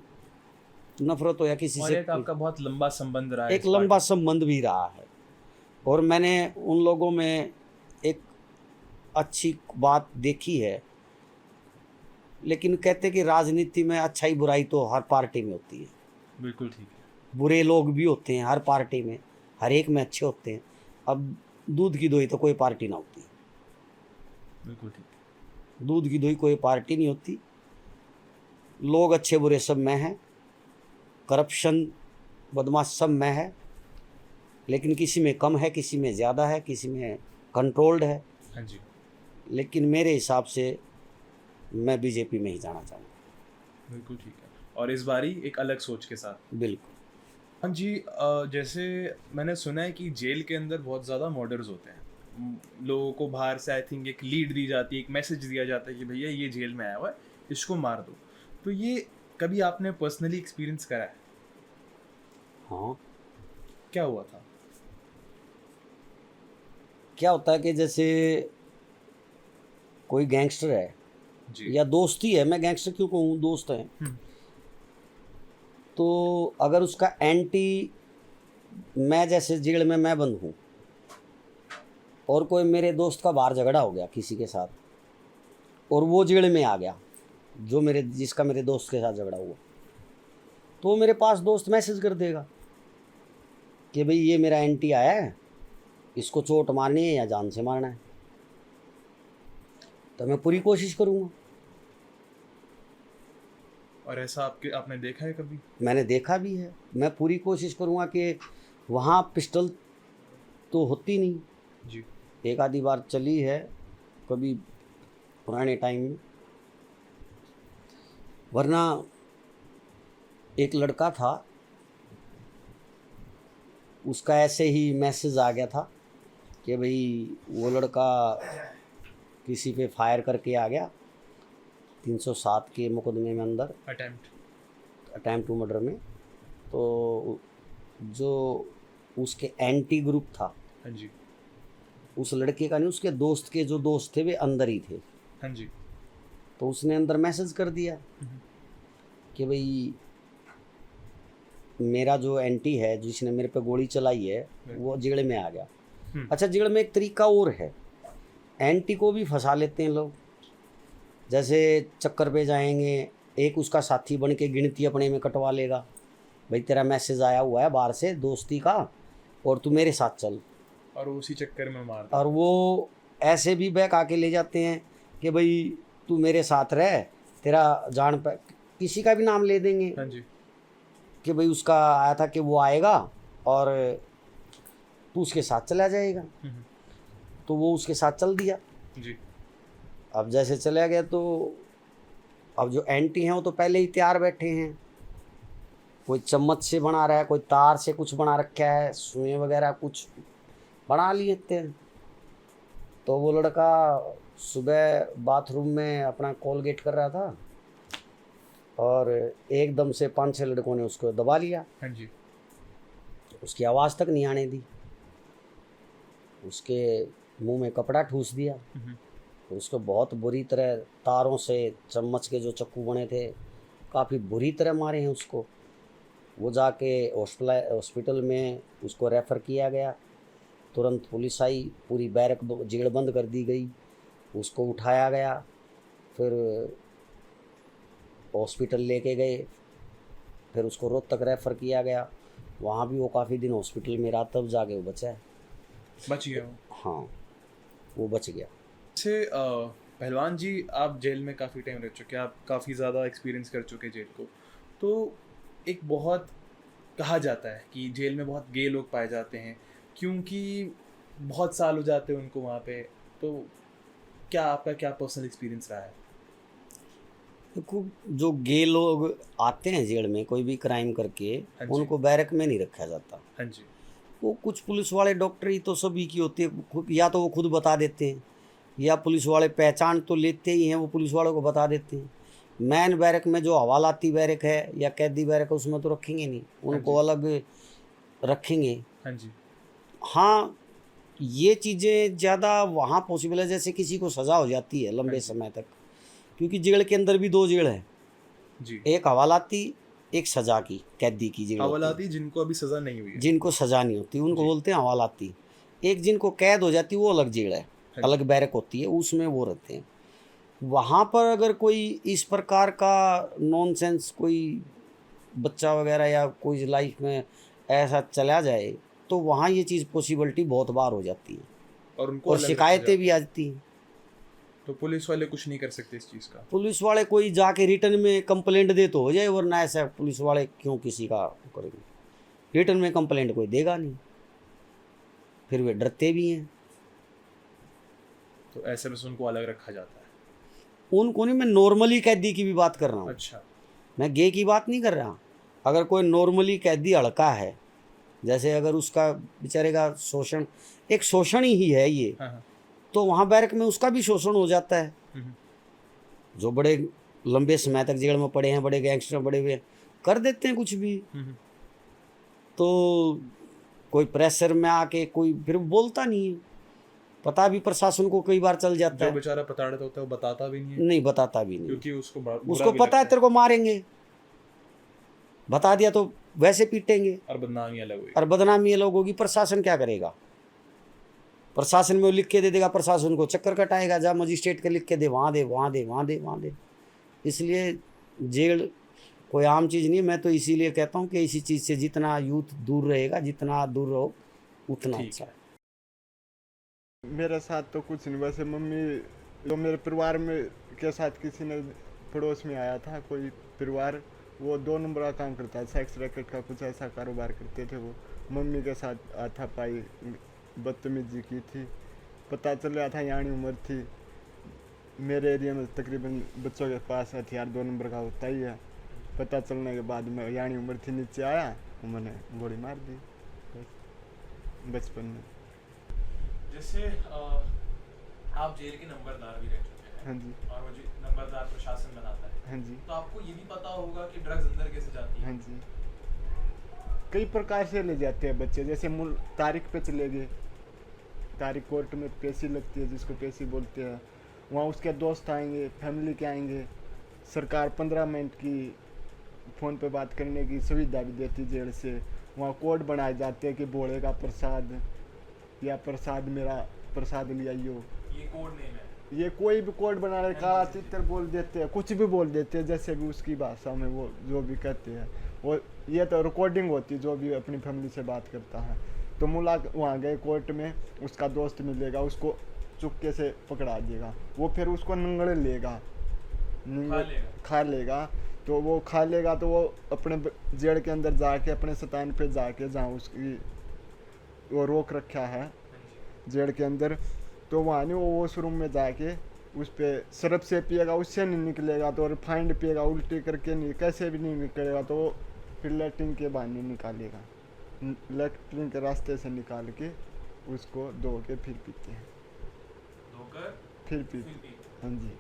नफरत हो या किसी और से। एक आपका बहुत लंबा संबंध रहा है एक लंबा संबंध भी रहा है, और मैंने उन लोगों में एक अच्छी बात देखी है। लेकिन कहते कि राजनीति में अच्छाई बुराई तो हर पार्टी में होती है। बिल्कुल ठीक है। बुरे लोग भी होते हैं हर पार्टी में, हर एक में अच्छे होते हैं। अब दूध की दोई तो कोई पार्टी ना होती। बिल्कुल ठीक है। दूध की दोई कोई पार्टी नहीं होती। लोग अच्छे बुरे सब में हैं, करप्शन बदमाश सब में है, लेकिन किसी में कम है, किसी में ज़्यादा है, किसी में कंट्रोल्ड है। हाँ जी। लेकिन मेरे हिसाब से मैं बीजेपी में ही जाना चाहूँगा। बिल्कुल ठीक है। और इस बारी एक अलग सोच के साथ। बिल्कुल। हाँ जी। जैसे मैंने सुना है कि जेल के अंदर बहुत ज़्यादा मर्डर्स होते हैं। लोगों को बाहर से आई थिंक एक लीड दी जाती है, एक मैसेज दिया जाता है कि भैया ये जेल में आया हुआ है, इसको मार दो। तो ये कभी आपने पर्सनली एक्सपीरियंस करा है? हाँ। क्या हुआ था? क्या होता है कि जैसे कोई गैंगस्टर है जी। या दोस्ती है, मैं गैंगस्टर क्यों कहूँ, दोस्त है, हम्म, तो अगर उसका एंटी, मैं जैसे जेल में मैं बंद हूँ और कोई मेरे दोस्त का बाहर झगड़ा हो गया किसी के साथ और वो जेल में आ गया, जो मेरे जिसका मेरे दोस्त के साथ झगड़ा हुआ, तो मेरे पास दोस्त मैसेज कर देगा कि भाई ये मेरा एंटी आया है, इसको चोट मारनी है या जान से मारना है, तो मैं पूरी कोशिश करूँगा। और ऐसा आपने देखा है कभी? मैंने देखा भी है, मैं पूरी कोशिश करूँगा कि वहाँ पिस्टल तो होती नहीं, जी। एक आधी बार चली है कभी पुराने टाइम में, वरना एक लड़का था, उसका ऐसे ही मैसेज आ गया था कि भाई वो लड़का किसी पे फायर करके आ गया 307 के मुकदमे में अंदर, अटैम्प्ट टू मर्डर में, तो जो उसके एंटी ग्रुप था, हाँ जी। उस लड़के का नहीं, उसके दोस्त के जो दोस्त थे वे अंदर ही थे, हाँ जी। तो उसने अंदर मैसेज कर दिया कि भाई मेरा जो एंटी है जिसने मेरे पे गोली चलाई है वो जेल में आ गया। अच्छा, जेल में एक तरीका और है, एंटी को भी फंसा लेते हैं लोग, जैसे चक्कर पे जाएंगे, एक उसका साथी बन के गिनती अपने में कटवा लेगा, भाई तेरा मैसेज आया हुआ है बाहर से दोस्ती का और तू मेरे साथ चल, और उसी चक्कर में मार, और वो ऐसे भी बैक आके ले जाते हैं कि भाई तू मेरे साथ रह, तेरा जान पे किसी का भी नाम ले देंगे। हाँ जी। कि भाई उसका आया था कि वो आएगा और तू उसके साथ चला जाएगा, तो वो उसके साथ चल दिया जी। अब जैसे चला गया तो अब जो एंटी हैं वो तो पहले ही तैयार बैठे हैं, कोई चम्मच से बना रहा है, कोई तार से कुछ बना रखा है, सुई वगैरह कुछ बना लिए थे। तो वो लड़का सुबह बाथरूम में अपना कोलगेट कर रहा था और एकदम से 5-6 लड़कों ने उसको दबा लिया। हाँ जी। उसकी आवाज़ तक नहीं आने दी, उसके मुंह में कपड़ा ठूस दिया, उसको बहुत बुरी तरह तारों से, चम्मच के जो चक्कू बने थे काफ़ी बुरी तरह मारे हैं उसको। वो जाके हॉस्पिटल में उसको रेफ़र किया गया, तुरंत पुलिस आई, पूरी बैरक जेल बंद कर दी गई, उसको उठाया गया, फिर हॉस्पिटल लेके गए, फिर उसको रोहतक रेफ़र किया गया, वहाँ भी वो काफ़ी दिन हॉस्पिटल में रहा, तब जाके वो बचा है, बच गया वो। हाँ वो बच गया। से पहलवान जी, आप जेल में काफ़ी टाइम रह चुके हैं, आप काफ़ी ज़्यादा एक्सपीरियंस कर चुके जेल को, तो एक बहुत कहा जाता है कि जेल में बहुत गे लोग पाए जाते हैं क्योंकि बहुत साल हो जाते हैं उनको वहाँ पे, तो क्या आपका क्या पर्सनल एक्सपीरियंस रहा है? देखो, जो गे लोग आते हैं जेल में कोई भी क्राइम करके, हाँ जी। उनको बैरक में नहीं रखा जाता। हाँ जी। वो कुछ पुलिस वाले डॉक्टरी तो सभी की होती है, या तो वो खुद बता देते हैं या पुलिस वाले पहचान तो लेते ही हैं, वो पुलिस वालों को बता देते हैं। मैन बैरक में जो हवालाती बैरक है या कैदी बैरक है उसमें तो रखेंगे नहीं, उनको अलग रखेंगे। हाँ जी। हाँ, ये चीज़ें ज़्यादा वहाँ पॉसिबल है, जैसे किसी को सज़ा हो जाती है लंबे समय तक, क्योंकि जेल के अंदर भी 2 जेल है जी। एक हवालाती, एक सज़ा की, कैदी की जेल। हवालाती जिनको अभी सज़ा नहीं हुई है, जिनको सज़ा नहीं होती उनको बोलते हैं हवालाती। एक जिनको कैद हो जाती है वो अलग जेल है, अलग बैरक होती है, उसमें वो रहते हैं। वहाँ पर अगर कोई इस प्रकार का नॉनसेंस, कोई बच्चा वगैरह या कोई लाइफ में ऐसा चला जाए तो वहाँ ये चीज़ पॉसिबिलिटी बहुत बार हो जाती है और उनको और अलग शिकायतें भी आती हैं। तो पुलिस वाले कुछ नहीं कर सकते इस चीज़ का? पुलिस वाले कोई जाके रिटर्न में कंप्लेंट दे तो हो जाए, वरना ऐसा पुलिस वाले क्यों किसी का करेंगे, रिटर्न में कंप्लेंट कोई देगा नहीं, फिर वे डरते भी हैं। तो ऐसे में से उनको अलग रखा जाता है? उनको नहीं, मैं नॉर्मली कैदी की भी बात कर रहा हूँ। अच्छा। मैं गे की बात नहीं कर रहा। अगर कोई नॉर्मली कैदी हड़का है, जैसे अगर उसका बेचारे का शोषण, एक शोषण ही है ये, हाँ। तो वहाँ बैरक में उसका भी शोषण हो जाता है। जो बड़े लंबे समय तक जेल में पड़े हैं, बड़े गैंगस्टर बड़े हुए, कर देते हैं कुछ भी, तो कोई प्रेशर में आके कोई फिर बोलता नहीं है। पता भी प्रशासन को कई बार चल जाता जो है, बेचारा प्रताड़ित होता है वो बताता भी नहीं है, नहीं बताता भी नहीं, क्योंकि उसको बुरा उसको भी पता है लगता तेरे को मारेंगे, बता दिया तो वैसे पीटेंगे और बदनामी अलग हुई। और बदनामी ये लोग होगी। प्रशासन क्या करेगा? प्रशासन में वो लिख के दे देगा, प्रशासन को चक्कर कटाएगा, जहाँ मजिस्ट्रेट के लिख के दे वहाँ दे, वहाँ दे, वहाँ दे, वहाँ दे। इसलिए जेल कोई आम चीज़ नहीं। मैं तो इसीलिए कहता हूँ कि इसी चीज़ से जितना यूथ दूर रहेगा, जितना दूर रहो उतना ठीक अच्छा है। मेरे साथ तो कुछ नहीं, वैसे मम्मी जो मेरे परिवार में के साथ किसी ने पड़ोस में आया था कोई परिवार, वो 2 नंबर का काम करता है, सेक्स रैकेट का कुछ ऐसा कारोबार करते थे। वो मम्मी के साथ हाथापाई बदतमीजी की थी। पता चल रहा था यानी उम्र थी। मेरे एरिया में तकरीबन बच्चों के पास हथियार 2 नंबर का होता ही है। पता चलने के बाद में यानी उम्र थी, नीचे आया, उन्होंने गोली मार दी बचपन में। जैसे आप जेल के नंबरदार भी रह चुके हैं, हाँ जी, और वो जो नंबरदार प्रशासन बनाता है, हाँ जी, तो आपको ये भी पता होगा कि ड्रग्स अंदर कैसे जाती है। हाँ जी। कई प्रकार से ले जाते हैं बच्चे, जैसे मूल तारीख पे चले गए, तारीख कोर्ट में पेशी लगती है जिसको पेशी बोलते हैं, वहाँ उसके दोस्त आएंगे, फैमिली के आएंगे। सरकार 15 मिनट की फ़ोन पे बात करने की सुविधा भी देती जेल से। वहाँ कोड बनाए जाते हैं कि भोले का प्रसाद या प्रसाद मेरा प्रसाद ले आइयो। ये कोड नेम है। ये कोई भी कोड बना रहे, काला चित्र बोल देते हैं, कुछ भी बोल देते हैं, जैसे भी उसकी भाषा में वो जो भी कहते हैं। वो ये तो रिकॉर्डिंग होती है, जो भी अपनी फैमिली से बात करता है। तो मुला वहाँ गए कोर्ट में, उसका दोस्त मिलेगा, उसको चुपके से पकड़ा देगा, वो फिर उसको नंगड़े लेगा, खा लेगा। तो वो खा लेगा तो वो अपने जेल के अंदर जाके अपने स्थान पे जाके, जहाँ उसकी वो रोक रखा है जेल के अंदर, तो वहाँ नहीं, वो वॉशरूम में जाके उस पर सरफ से पिएगा, उससे नहीं निकलेगा। तो रिफाइंड पिएगा, उल्टी करके नहीं, कैसे भी नहीं निकलेगा। तो वो फिर लैट्रिन के बहाने निकालेगा, लैट्रिन के रास्ते से निकाल के उसको धो के फिर पीते हैं, धोकर फिर पीते। हाँ जी।